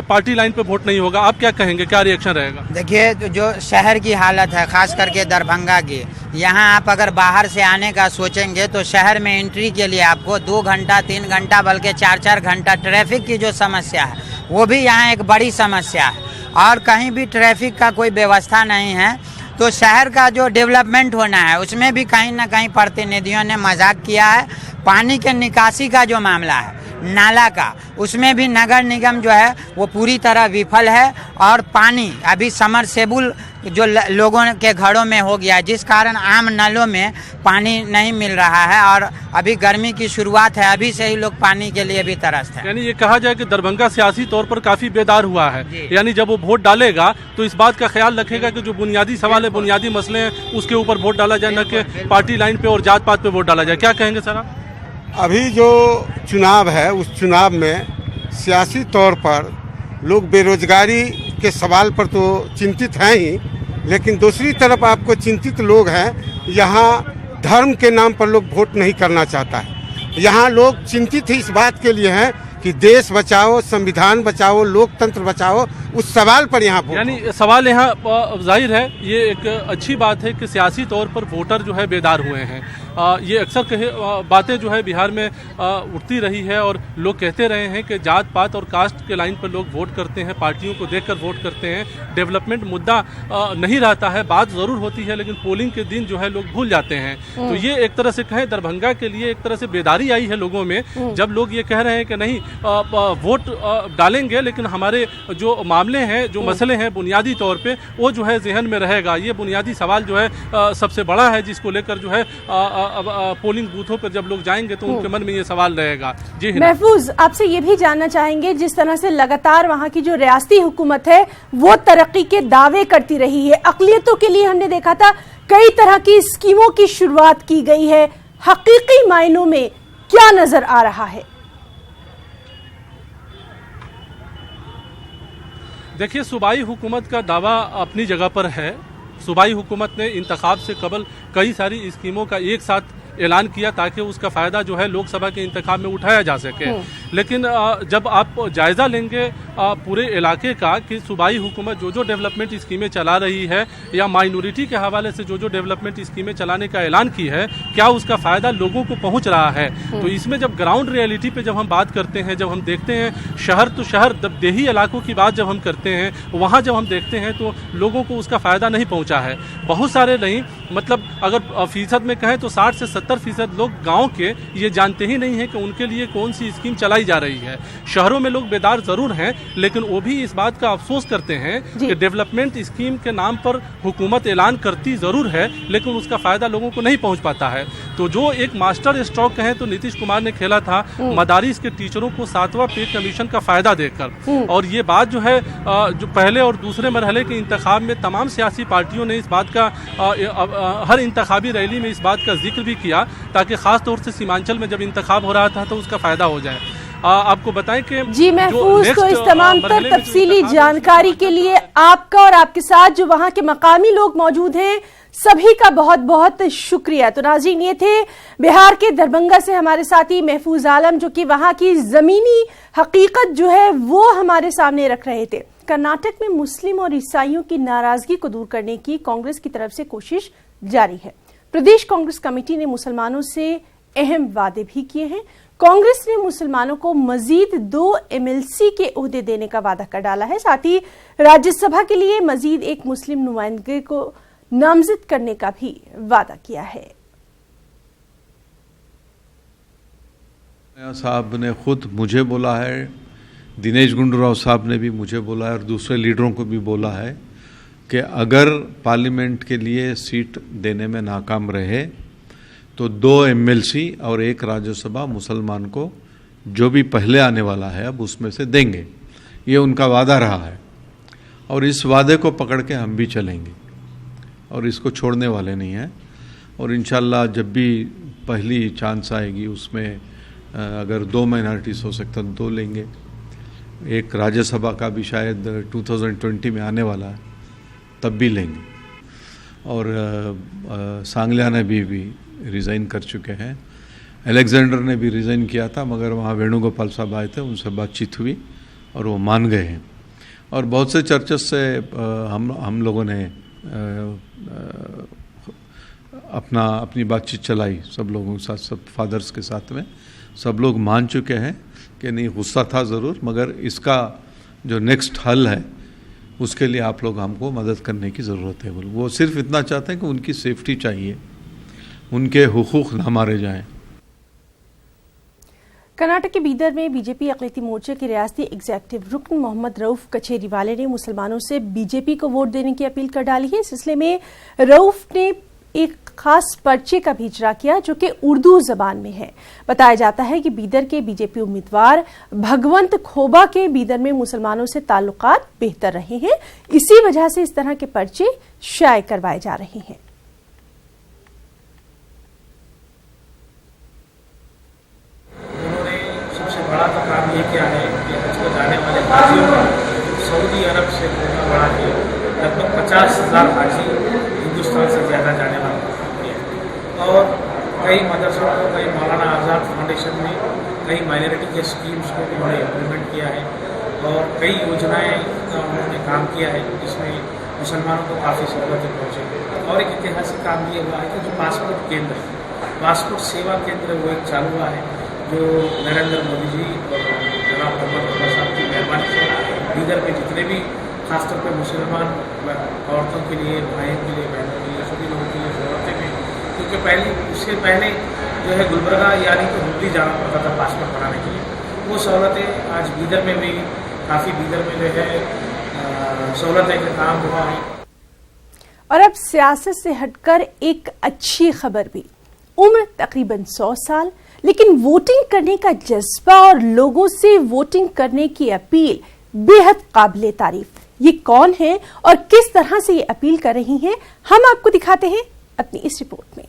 पार्टी लाइन पे वोट नहीं होगा। आप क्या कहेंगे, क्या रिएक्शन रहेगा? देखिए, जो शहर की हालत है, खास करके दरभंगा की, यहाँ आप अगर बाहर से आने का सोचेंगे तो शहर में एंट्री के लिए आपको 2 घंटा 3 घंटा बल्कि 4-4 घंटा, ट्रैफिक की जो समस्या है वो भी यहाँ एक बड़ी समस्या है। और कहीं भी ट्रैफिक का कोई व्यवस्था नहीं है तो शहर का जो डेवलपमेंट होना है उसमें भी कहीं ना कहीं प्रतिनिधियों ने मजाक किया है। पानी के निकासी का जो मामला है, नाला का, उसमें भी नगर निगम जो है वो पूरी तरह विफल है। और पानी अभी समरसेबुल जो लोगों के घरों में हो गया, जिस कारण आम नलों में पानी नहीं मिल रहा है और अभी गर्मी की शुरुआत है, अभी से ही लोग पानी के लिए भी तरसते हैं। यानी ये कहा जाए कि दरभंगा सियासी तौर पर काफी बेदार हुआ है। यानी जब वो वोट डालेगा तो इस बात का ख्याल रखेगा कि जो बुनियादी सवाल है, बुनियादी मसले हैं, उसके ऊपर वोट डाला जाए, न कि पार्टी लाइन पे और जात पात पे वोट डाला जाए। क्या कहेंगे सर आप? अभी जो चुनाव है उस चुनाव में सियासी तौर पर लोग बेरोजगारी के सवाल पर तो चिंतित हैं ही, लेकिन दूसरी तरफ आपको चिंतित लोग हैं यहाँ धर्म के नाम पर लोग वोट नहीं करना चाहता है। यहाँ लोग चिंतित ही इस बात के लिए हैं कि देश बचाओ, संविधान बचाओ, लोकतंत्र बचाओ, उस सवाल पर यहाँ यानी सवाल यहाँ जाहिर है, ये एक अच्छी बात है कि सियासी तौर पर वोटर जो है बेदार हुए हैं। ये अक्सर बातें जो है बिहार में उठती रही है और लोग कहते रहे हैं कि जात पात और कास्ट के लाइन पर लोग वोट करते हैं, पार्टियों को देखकर वोट करते हैं। डेवलपमेंट मुद्दा नहीं रहता है, बात ज़रूर होती है, लेकिन पोलिंग के दिन जो है लोग भूल जाते हैं। तो ये एक तरह से कहें दरभंगा के लिए एक तरह से बेदारी आई है लोगों में, जब लोग ये कह रहे हैं कि नहीं वोट डालेंगे, लेकिन हमारे जो मामले हैं, जो मसले हैं बुनियादी तौर पे, वो जो है जहन में रहेगा। ये बुनियादी सवाल जो है सबसे बड़ा है, जिसको लेकर जो है अब पोलिंग बूथों पर जब लोग जाएंगे तो उनके मन में ये सवाल रहेगा। जी महफूज, आपसे ये भी जानना चाहेंगे, जिस तरह से लगातार वहां की जो रियासती हुकूमत है वो तरक्की के दावे करती रही है, अक़लियतों के लिए हमने देखा था कई तरह की स्कीमों की शुरुआत की गई है, हकीकी मायनों में क्या नजर आ रहा है? देखिए, सूबाई हुकूमत का दावा अपनी जगह पर है। सूबाई हुकूमत ने इंतखाब से कबल कई सारी स्कीमों का एक साथ ऐलान किया ताकि उसका फ़ायदा जो है लोकसभा के इंतखाब में उठाया जा सके। लेकिन जब आप जायज़ा लेंगे पूरे इलाके का कि सूबाई हुकूमत जो डेवलपमेंट स्कीमें चला रही है या माइनॉरिटी के हवाले से जो डेवलपमेंट स्कीमें चलाने का ऐलान की है, क्या उसका फ़ायदा लोगों को पहुंच रहा है? तो इसमें जब ग्राउंड रियलिटी पे जब हम बात करते हैं, जब हम देखते हैं शहर टू शहर, देही इलाकों की बात जब हम करते हैं, वहाँ जब हम देखते हैं तो लोगों को उसका फ़ायदा नहीं पहुँचा है। बहुत सारे नहीं, मतलब अगर फीसद में कहें तो 60 से 70% लोग गाँव के ये जानते ही नहीं है कि उनके लिए कौन सी स्कीम चलाई जा रही है। शहरों में लोग बेदार ज़रूर हैं, लेकिन वो भी इस बात का अफसोस करते हैं कि डेवलपमेंट स्कीम के नाम पर हुकूमत ऐलान करती ज़रूर है, लेकिन उसका फ़ायदा लोगों को नहीं पहुंच पाता है। तो जो एक मास्टर स्ट्रोक कहें तो नीतीश कुमार ने खेला था मदारिस के टीचरों को 7वां पे कमीशन का फ़ायदा देकर, और ये बात जो है जो पहले और दूसरे मरहले के इंतखाब में तमाम सियासी पार्टियों ने इस बात का हर इंतखाबी रैली में इस बात का जिक्र भी किया, ताकि ख़ास तौर से सीमांचल में जब इंतखाब हो रहा था तो उसका फ़ायदा हो जाए। आपको बताएं कि जी महफूज, तो इस तमाम तर तफसीली जानकारी के लिए आपका और आपके साथ जो वहां के मकामी लोग मौजूद हैं सभी का बहुत बहुत शुक्रिया। तो नाज़रीन, ये थे बिहार के दरभंगा से हमारे साथी महफूज आलम, जो कि वहां की जमीनी हकीकत जो है वो हमारे सामने रख रहे थे। कर्नाटक में मुस्लिम और ईसाइयों की नाराजगी को दूर करने की कांग्रेस की तरफ से कोशिश जारी है। प्रदेश कांग्रेस कमेटी ने मुसलमानों से अहम वादे भी किए हैं। कांग्रेस ने मुसलमानों को मजीद 2 MLC के ओहदे देने का वादा कर डाला है। साथ ही राज्यसभा के लिए मजीद एक मुस्लिम नुमाइंदगी को नामजद करने का भी वादा किया है। साहब ने खुद मुझे बोला है, दिनेश गुंडूराव साहब ने भी मुझे बोला है और दूसरे लीडरों को भी बोला है कि अगर पार्लियामेंट के लिए सीट देने में नाकाम रहे तो 2 MLC और 1 राज्यसभा मुसलमान को जो भी पहले आने वाला है अब उसमें से देंगे। ये उनका वादा रहा है और इस वादे को पकड़ के हम भी चलेंगे और इसको छोड़ने वाले नहीं हैं। और इंशाल्लाह जब भी पहली चांस आएगी उसमें अगर 2 माइनॉरिटीज़ हो सकता तो 2 लेंगे। एक राज्यसभा का भी शायद 2020 में आने वाला है, तब भी लेंगे। और सांगलिया ने भी रिज़ाइन कर चुके हैं। अलेक्जेंडर ने भी रिज़ाइन किया था, मगर वहाँ वेणुगोपाल साहब आए थे, उनसे बातचीत हुई और वो मान गए हैं। और बहुत से चर्चेस से हम लोगों ने अपनी बातचीत चलाई सब लोगों के साथ, सब फादर्स के साथ में। सब लोग मान चुके हैं कि नहीं, गुस्सा था ज़रूर, मगर इसका जो नेक्स्ट हल है उसके लिए आप लोग हमको मदद करने की ज़रूरत है। वो सिर्फ इतना चाहते हैं कि उनकी सेफ्टी चाहिए, उनके हुकूक ना मारे जाएं। कर्नाटक के बीदर में बीजेपी अक़लियती मोर्चे के रियासती एग्जीक्यूटिव रुकन मोहम्मद रऊफ कचेरीवाले ने मुसलमानों से बीजेपी को वोट देने की अपील कर डाली है। इस सिलसिले में रऊफ ने एक खास पर्चे का भी इजरा किया जो कि उर्दू जबान में है। बताया जाता है कि बीदर के बीजेपी उम्मीदवार भगवंत खोबा के बीदर में मुसलमानों से ताल्लुकात बेहतर रहे हैं, इसी वजह से इस तरह के पर्चे शाये करवाए जा रहे हैं। उन्होंने सबसे बड़ा तो काम ये किया है कि उसको जाने वाले हाजियों का सऊदी अरब से बढ़ा के लगभग 50,000 हाजी हिंदुस्तान से ज़्यादा जाने वाले हैं। और कई मदरसों को, कई मौलाना आज़ाद फाउंडेशन में कई माइनॉरिटी के स्कीम्स को उन्होंने इम्प्लीमेंट किया है और कई योजनाएं का उन्होंने काम किया है जिसमें मुसलमानों को काफ़ी सहूलतें पहुँचे। और एक ऐतिहासिक काम ये हुआ है कि जो पासपोर्ट केंद्र, पासपोर्ट सेवा केंद्र वो एक चालू हुआ है जो नरेंद्र मोदी जी और जनाब मोहम्मद साहब की मेहरबानी से दीगर में जितने भी खासतौर पर मुसलमान औरतों के लिए, भाइयों के लिए, बहनों के लिए, सभी लोगों के लिए ज़रूरतें हैं। क्योंकि उससे पहले जो है गुलबर्गा यानी तो दिल्ली जाना पड़ता था पासपोर्ट बनाने के लिए। वो सहूलतें आज बीदर में भी काफ़ी, बीदर में जो है सहूलतें का काम हुआ है। और अब सियासत से हटकर एक अच्छी खबर भी। उम्र तकरीबन 100 साल, लेकिन वोटिंग करने का जज्बा और लोगों से वोटिंग करने की अपील बेहद काबिले तारीफ। ये कौन है और किस तरह से ये अपील कर रही हैं, हम आपको दिखाते हैं अपनी इस रिपोर्ट में।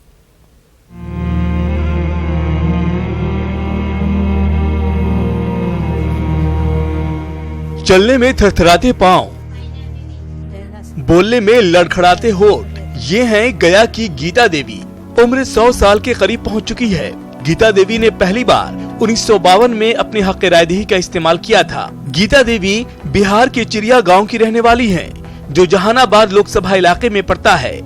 चलने में थरथराते पांव, बोलने में लड़खड़ाते होठ, ये हैं गया की गीता देवी। उम्र 100 साल के करीब पहुंच चुकी है। गीता देवी ने पहली बार 1952 में अपने हक रायदही का इस्तेमाल किया था। गीता देवी बिहार के चिड़िया गांव की रहने वाली हैं, जो जहानाबाद लोकसभा इलाके में पड़ता है।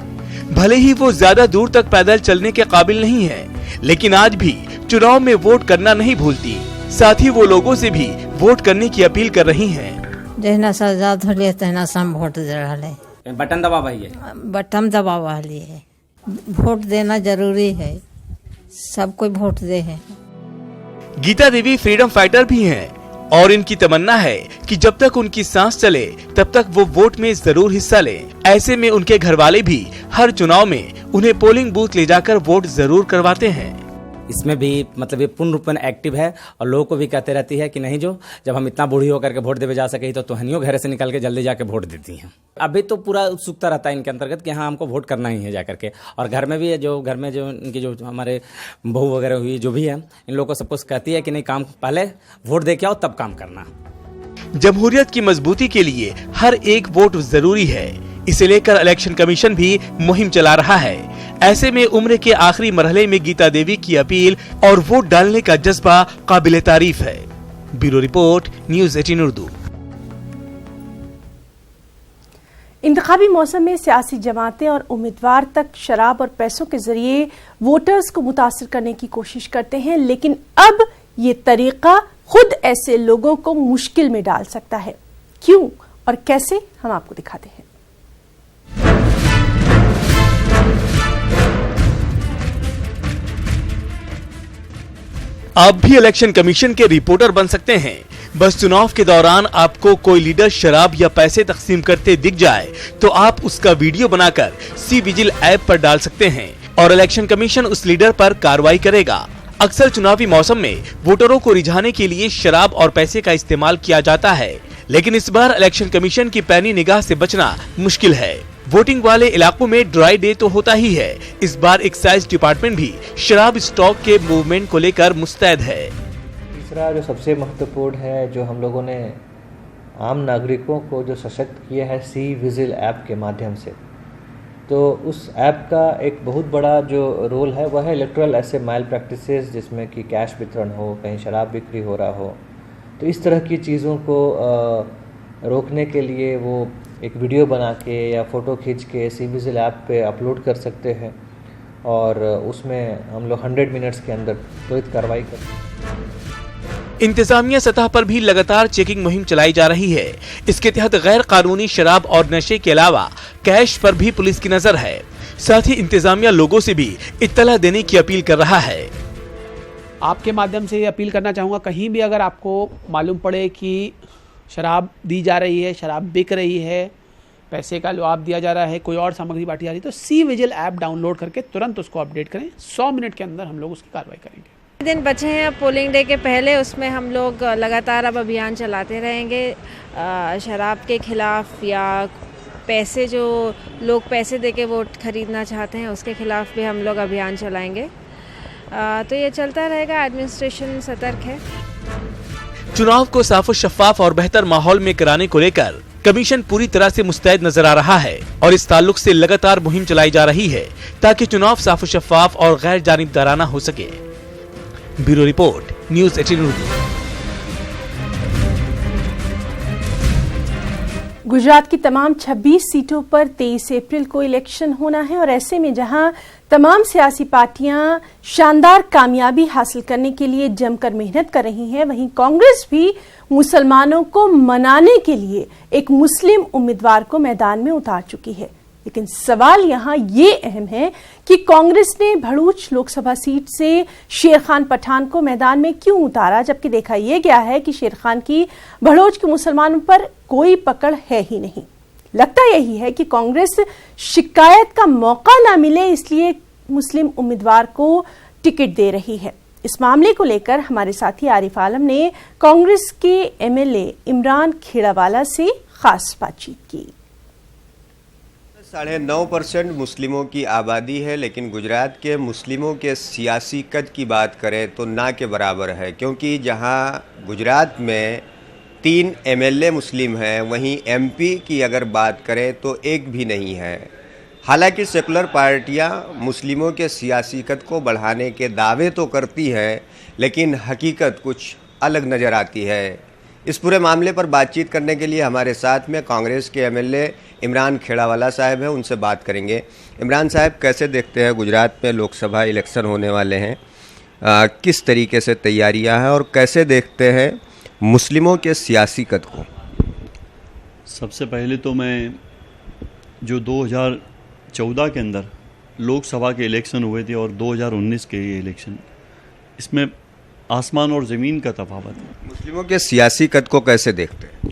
भले ही वो ज्यादा दूर तक पैदल चलने के काबिल नहीं है, लेकिन आज भी चुनाव में वोट करना नहीं भूलती। साथ ही वो लोगों से भी वोट करने की अपील कर रही हैं। जहना सजाद होलिए तहना सम वोट दे रहे, बटन दबावा है, बटन दबावा है। वोट देना जरूरी है, सब कोई वोट दे है। गीता देवी फ्रीडम फाइटर भी हैं और इनकी तमन्ना है कि जब तक उनकी सांस चले तब तक वो वोट में जरूर हिस्सा लें। ऐसे में उनके घरवाले भी हर चुनाव में उन्हें पोलिंग बूथ ले जाकर वोट जरूर करवाते हैं। इसमें भी मतलब ये पूर्ण रूप में एक्टिव है और लोगों को भी कहते रहती है कि नहीं, जो जब हम इतना बूढ़ी होकर के वोट देवे जा सके तो तुहनियों घर से निकल के जल्दी जाके वोट देती हैं। अभी तो पूरा उत्सुकता रहता है इनके अंतर्गत कि हाँ हमको वोट करना ही है जाकर के। और घर में भी जो घर में जो इनकी जो हमारे बहू वगैरह हुई जो भी है, इन लोगों को सब कुछ कहती है कि नहीं, काम पहले वोट दे के आओ तब काम करना। जमहूरियत की मजबूती के लिए हर एक वोट जरूरी है। इसे लेकर इलेक्शन कमीशन भी मुहिम चला रहा है। ऐसे में उम्र के आखिरी मरहले में गीता देवी की अपील और वोट डालने का जज्बा काबिले तारीफ है। Bureau report, news 18 Urdu. इंतखाबी मौसम में सियासी जमातें और उम्मीदवार तक शराब और पैसों के जरिए वोटर्स को मुतासिर करने की कोशिश करते हैं, लेकिन अब ये तरीका खुद ऐसे लोगों को मुश्किल में डाल सकता है। क्यों और कैसे, हम आपको दिखाते हैं। आप भी इलेक्शन कमीशन के रिपोर्टर बन सकते हैं। बस चुनाव के दौरान आपको कोई लीडर शराब या पैसे तकसीम करते दिख जाए तो आप उसका वीडियो बनाकर सी विजिल ऐप पर डाल सकते हैं और इलेक्शन कमीशन उस लीडर पर कार्रवाई करेगा। अक्सर चुनावी मौसम में वोटरों को रिझाने के लिए शराब और पैसे का इस्तेमाल किया जाता है, लेकिन इस बार इलेक्शन कमीशन की पैनी निगाह से बचना मुश्किल है। वोटिंग वाले इलाकों में ड्राई डे तो होता ही है, इस बार एक्साइज डिपार्टमेंट भी शराब स्टॉक के मूवमेंट को लेकर मुस्तैद है। तीसरा जो सबसे महत्वपूर्ण है, जो हम लोगों ने आम नागरिकों को जो सशक्त किया है सी विजिल ऐप के माध्यम से, तो उस ऐप का एक बहुत बड़ा जो रोल है वह है इलेक्टोरल ऐसे माइल प्रैक्टिसेस, जिसमें कि कैश वितरण हो, कहीं शराब बिक्री हो रहा हो, तो इस तरह की चीज़ों को रोकने के लिए वो एक वीडियो बना के या फ़ोटो खींच के सी विजिल ऐप पे अपलोड कर सकते हैं और उसमें हम लोग 100 मिनट्स के अंदर त्वरित कार्रवाई करते हैं। इंतजामिया सतह पर भी लगातार चेकिंग मुहिम चलाई जा रही है। इसके तहत गैर कानूनी शराब और नशे के अलावा कैश पर भी पुलिस की नजर है। साथ ही इंतजामिया लोगों से भी इत्तला देने की अपील कर रहा है। आपके माध्यम से ये अपील करना चाहूँगा, कहीं भी अगर आपको मालूम पड़े कि शराब दी जा रही है, शराब बिक रही है, पैसे का लुआब दिया जा रहा है, कोई और सामग्री बांटी जा रही है, तो सी विजिल ऐप डाउनलोड करके तुरंत उसको अपडेट करें। 100 मिनट के अंदर हम लोग उसकी कार्रवाई करेंगे। दिन बचे हैं अब पोलिंग डे के पहले, उसमें हम लोग लगातार अब अभियान चलाते रहेंगे शराब के खिलाफ, या पैसे जो लोग पैसे दे के वोट खरीदना चाहते हैं उसके खिलाफ भी हम लोग अभियान चलाएंगे। तो ये चलता रहेगा, एडमिनिस्ट्रेशन सतर्क है। चुनाव को साफ और शफाफ और बेहतर माहौल में कराने को लेकर कमीशन पूरी तरह से मुस्तैद नजर आ रहा है और इस ताल्लुक से लगातार मुहिम चलाई जा रही है ताकि चुनाव साफ शफाफ और गैर जानिबदाराना हो सके। Bureau report, news 18 Urdu. Gujarat की तमाम 26 सीटों पर 23 अप्रैल को इलेक्शन होना है और ऐसे में जहां तमाम सियासी पार्टियां शानदार कामयाबी हासिल करने के लिए जमकर मेहनत कर रही हैं, वहीं कांग्रेस भी मुसलमानों को मनाने के लिए एक मुस्लिम उम्मीदवार को मैदान में उतार चुकी है। लेकिन सवाल यहां ये अहम है कि कांग्रेस ने भरूच लोकसभा सीट से शेर खान पठान को मैदान में क्यों उतारा, जबकि देखा यह गया है कि शेर खान की भरूच के मुसलमानों पर कोई पकड़ है ही नहीं। लगता यही है कि कांग्रेस शिकायत का मौका ना मिले इसलिए मुस्लिम उम्मीदवार को टिकट दे रही है। इस मामले को लेकर हमारे साथी आरिफ आलम ने कांग्रेस के एमएलए इमरान खेड़ावाला से खास बातचीत की। 9.5% मुस्लिमों की आबादी है, लेकिन गुजरात के मुस्लिमों के सियासी कद की बात करें तो ना के बराबर है, क्योंकि जहां गुजरात में 3 एमएलए मुस्लिम हैं, वहीं एमपी की अगर बात करें तो एक भी नहीं है। हालांकि सेकुलर पार्टियां मुस्लिमों के सियासी कद को बढ़ाने के दावे तो करती हैं, लेकिन हकीकत कुछ अलग नज़र आती है। इस पूरे मामले पर बातचीत करने के लिए हमारे साथ में कांग्रेस के एमएलए इमरान खेड़ावाला साहब हैं, उनसे बात करेंगे। इमरान साहब, कैसे देखते हैं गुजरात में लोकसभा इलेक्शन होने वाले हैं, किस तरीके से तैयारियां हैं और कैसे देखते हैं मुस्लिमों के सियासी कद को? सबसे पहले तो मैं जो 2014 के अंदर लोकसभा के इलेक्शन हुए थे और 2019 के ये इलेक्शन, इसमें आसमान और ज़मीन का तफावत है। मुस्लिमों के सियासी कद को कैसे देखते हैं?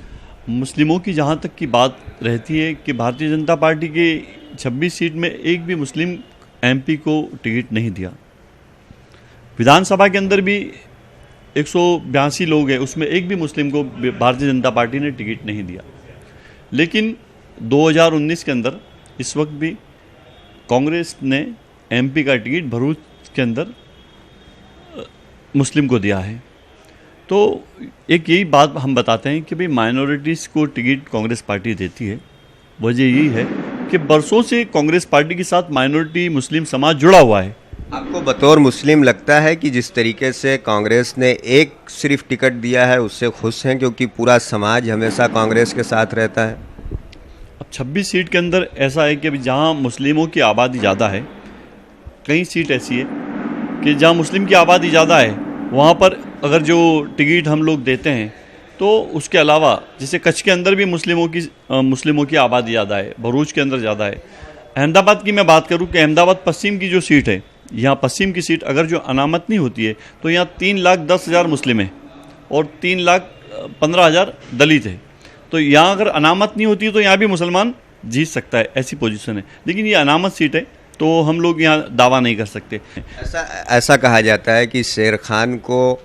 मुस्लिमों की जहाँ तक की बात रहती है कि भारतीय जनता पार्टी के 26 सीट में एक भी मुस्लिम एमपी को टिकट नहीं दिया। विधानसभा के अंदर भी 182 लोग हैं, उसमें एक भी मुस्लिम को भारतीय जनता पार्टी ने टिकट नहीं दिया। लेकिन 2019 के अंदर इस वक्त भी कांग्रेस ने एमपी का टिकट भरूच के अंदर मुस्लिम को दिया है। तो एक यही बात हम बताते हैं कि भाई माइनॉरिटीज़ को टिकट कांग्रेस पार्टी देती है। वजह यही है कि बरसों से कांग्रेस पार्टी के साथ माइनॉरिटी मुस्लिम समाज जुड़ा हुआ है। आपको बतौर मुस्लिम लगता है कि जिस तरीके से कांग्रेस ने एक सिर्फ टिकट दिया है उससे खुश हैं, क्योंकि पूरा समाज हमेशा कांग्रेस के साथ रहता है? अब 26 सीट के अंदर ऐसा है कि जहाँ मुस्लिमों की आबादी ज़्यादा है, कई सीट ऐसी है कि जहाँ मुस्लिम की आबादी ज़्यादा है वहाँ पर अगर जो टिकट हम लोग देते हैं तो उसके अलावा जैसे कच्छ के अंदर भी मुस्लिमों की आबादी ज़्यादा है, भरूच के अंदर ज़्यादा है। अहमदाबाद की मैं बात करूँ कि अहमदाबाद पश्चिम की जो सीट है, यहाँ पश्चिम की सीट अगर जो अनामत नहीं होती है तो यहाँ 3,10,000 मुस्लिम है और 3,15,000 दलित है। तो यहाँ अगर अनामत नहीं होती तो यहाँ भी मुसलमान जीत सकता है, ऐसी पोजीशन है। लेकिन ये अनामत सीट है तो हम लोग यहाँ दावा नहीं कर सकते। ऐसा कहा जाता है कि शेर खान को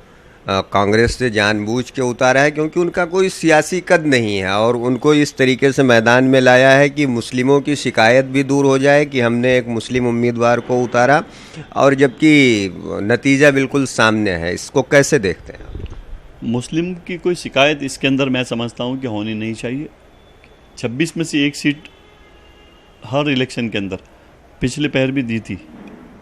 कांग्रेस से जानबूझ के उतारा है क्योंकि उनका कोई सियासी कद नहीं है और उनको इस तरीके से मैदान में लाया है कि मुस्लिमों की शिकायत भी दूर हो जाए कि हमने एक मुस्लिम उम्मीदवार को उतारा, और जबकि नतीजा बिल्कुल सामने है। इसको कैसे देखते हैं? मुस्लिम की कोई शिकायत इसके अंदर मैं समझता हूँ कि होनी नहीं चाहिए। 26 में से एक सीट हर इलेक्शन के अंदर पिछले पहर भी दी थी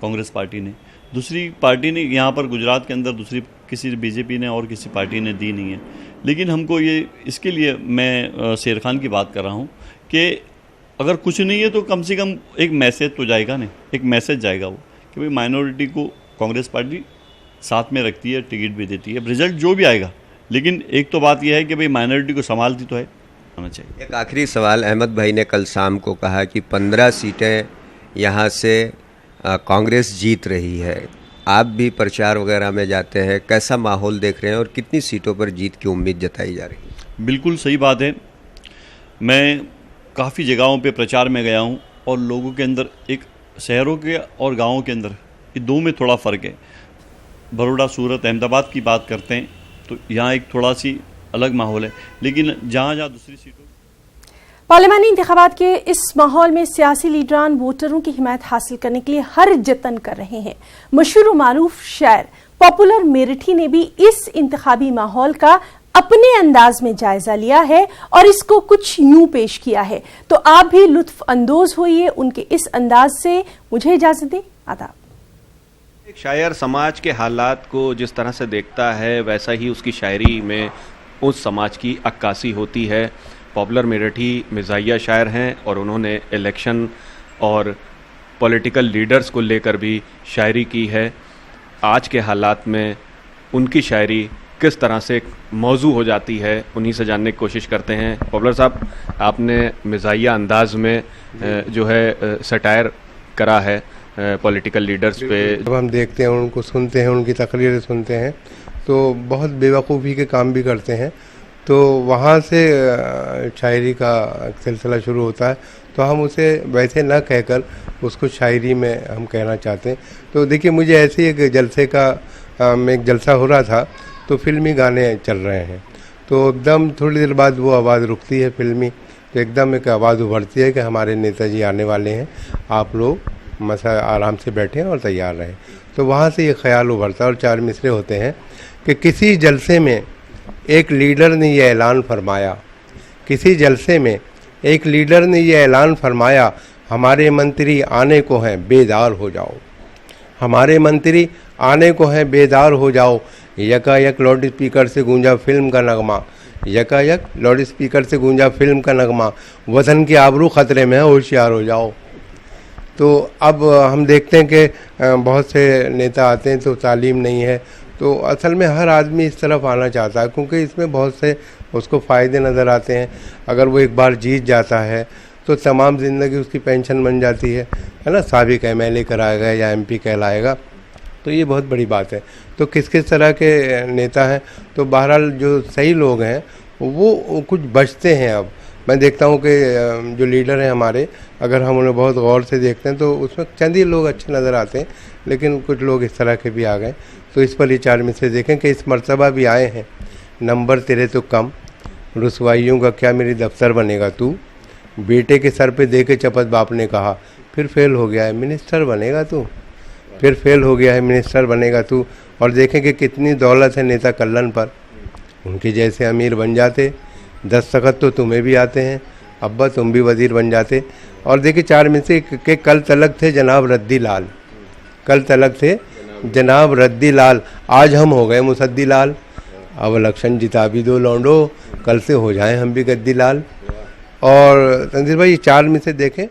कांग्रेस पार्टी ने, दूसरी पार्टी ने यहाँ पर गुजरात के अंदर दूसरी किसी बीजेपी ने और किसी पार्टी ने दी नहीं है। लेकिन हमको ये इसके लिए मैं शेर खान की बात कर रहा हूँ कि अगर कुछ नहीं है तो कम से कम एक मैसेज तो जाएगा नहीं, एक मैसेज जाएगा वो कि भाई माइनॉरिटी को कांग्रेस पार्टी साथ में रखती है, टिकट भी देती है, रिजल्ट जो भी आएगा। लेकिन एक तो बात यह है कि भाई माइनॉरिटी को संभालती तो है, होना चाहिए। एक आखिरी सवाल, अहमद भाई ने कल शाम को कहा कि 15 सीटें यहाँ से कांग्रेस जीत रही है। आप भी प्रचार वगैरह में जाते हैं, कैसा माहौल देख रहे हैं और कितनी सीटों पर जीत की उम्मीद जताई जा रही है? बिल्कुल सही बात है। मैं काफ़ी जगहों पे प्रचार में गया हूँ और लोगों के अंदर एक शहरों के और गाँवों के अंदर ये दो में थोड़ा फ़र्क है। बड़ौदा, सूरत, अहमदाबाद की बात करते हैं तो यहाँ एक थोड़ा सी अलग माहौल है, लेकिन जहाँ जहाँ दूसरी सीटों पार्लियामानी इंतखाबात के इस माहौल में सियासी लीडरान वोटरों की हिमायत हासिल करने के लिए हर जतन कर रहे हैं। मशहूर मारूफ शायर पॉपुलर मेरठी ने भी इस इंतखाबी माहौल का अपने अंदाज में जायजा लिया है और इसको कुछ यूं पेश किया है। तो आप भी लुत्फ अंदोज होइए उनके इस अंदाज से। मुझे इजाजत दें, आदाब। एक शायर समाज के हालात को जिस तरह से देखता है वैसा ही उसकी शायरी में उस समाज की अक्कासी होती है। पॉपुलर मेरठी मिजाहिया शायर हैं और उन्होंने इलेक्शन और पॉलिटिकल लीडर्स को लेकर भी शायरी की है। आज के हालात में उनकी शायरी किस तरह से मौजू हो जाती है, उन्हीं से जानने की कोशिश करते हैं। पॉपुलर साहब, आपने मिजाहिया अंदाज में जो है सटायर करा है पॉलिटिकल लीडर्स पे। जब हम देखते हैं, उनको सुनते हैं, उनकी तकरीरें सुनते हैं तो बहुत बेवकूफ़ी के काम भी करते हैं। तो वहाँ से शायरी का सिलसिला शुरू होता है। तो हम उसे वैसे न कहकर उसको शायरी में हम कहना चाहते हैं। तो देखिए, मुझे ऐसे ही एक जलसे का एक जलसा हो रहा था तो फिल्मी गाने चल रहे हैं। तो एकदम थोड़ी देर बाद वो आवाज़ रुकती है फिल्मी, तो एकदम एक आवाज़ उभरती है कि हमारे नेताजी आने वाले हैं, आप लोग मसा आराम से बैठें और तैयार रहें। तो वहाँ से ये ख्याल उभरता है और 4 मिसरे होते हैं कि किसी जलसे में एक लीडर ने यह ऐलान फरमाया, किसी जलसे में एक लीडर ने यह ऐलान फरमाया, हमारे मंत्री आने को हैं, बेदार हो जाओ। हमारे मंत्री आने को हैं, बेदार हो जाओ। यकायक लाउड स्पीकर से गूंजा फिल्म का नगमा, यकायक लाउड स्पीकर से गूंजा फिल्म का नगमा, वतन की आबरू ख़तरे में है, होशियार हो जाओ। तो अब हम देखते हैं कि बहुत से नेता आते हैं तो तालीम नहीं है। तो असल में हर आदमी इस तरफ आना चाहता है क्योंकि इसमें बहुत से उसको फ़ायदे नज़र आते हैं। अगर वो एक बार जीत जाता है तो तमाम ज़िंदगी उसकी पेंशन बन जाती है ना, साबिक MLA कराएगा या MP कहलाएगा। तो ये बहुत बड़ी बात है। तो किस किस तरह के नेता हैं, तो बहरहाल जो सही लोग हैं वो कुछ बचते हैं। अब मैं देखता हूँ कि जो लीडर हैं हमारे, अगर हम उन्हें बहुत गौर से देखते हैं तो उसमें चंद ही लोग अच्छे नज़र आते हैं, लेकिन कुछ लोग इस तरह के भी आ गए। तो इस पर ये 4 मिसरे देखें कि इस मर्तबा भी आए हैं। नंबर तेरे तो कम, रुसवाइयों का क्या मेरी दफ्तर बनेगा तू, बेटे के सर पे दे के चपत बाप ने कहा, फिर फेल हो गया है मिनिस्टर बनेगा तू, फिर फेल हो गया है मिनिस्टर बनेगा तू। और देखें कि कितनी दौलत है नेता कल्लन पर, उनके जैसे अमीर बन जाते, 10 तख़त तो तुम्हें भी आते हैं, अब्बा तुम भी वज़ीर बन जाते। और देखिए 4 मिसरे के कल तलक थे जनाब रद्दी लाल, कल तलक थे जनाब रद्दी लाल, आज हम हो गए मुसद्दी लाल। अब इलेक्शन जिता भी दो लौंडो, कल से हो जाएं हम भी गद्दी लाल। और तंजीर भाई, ये 4 मिसरे देखें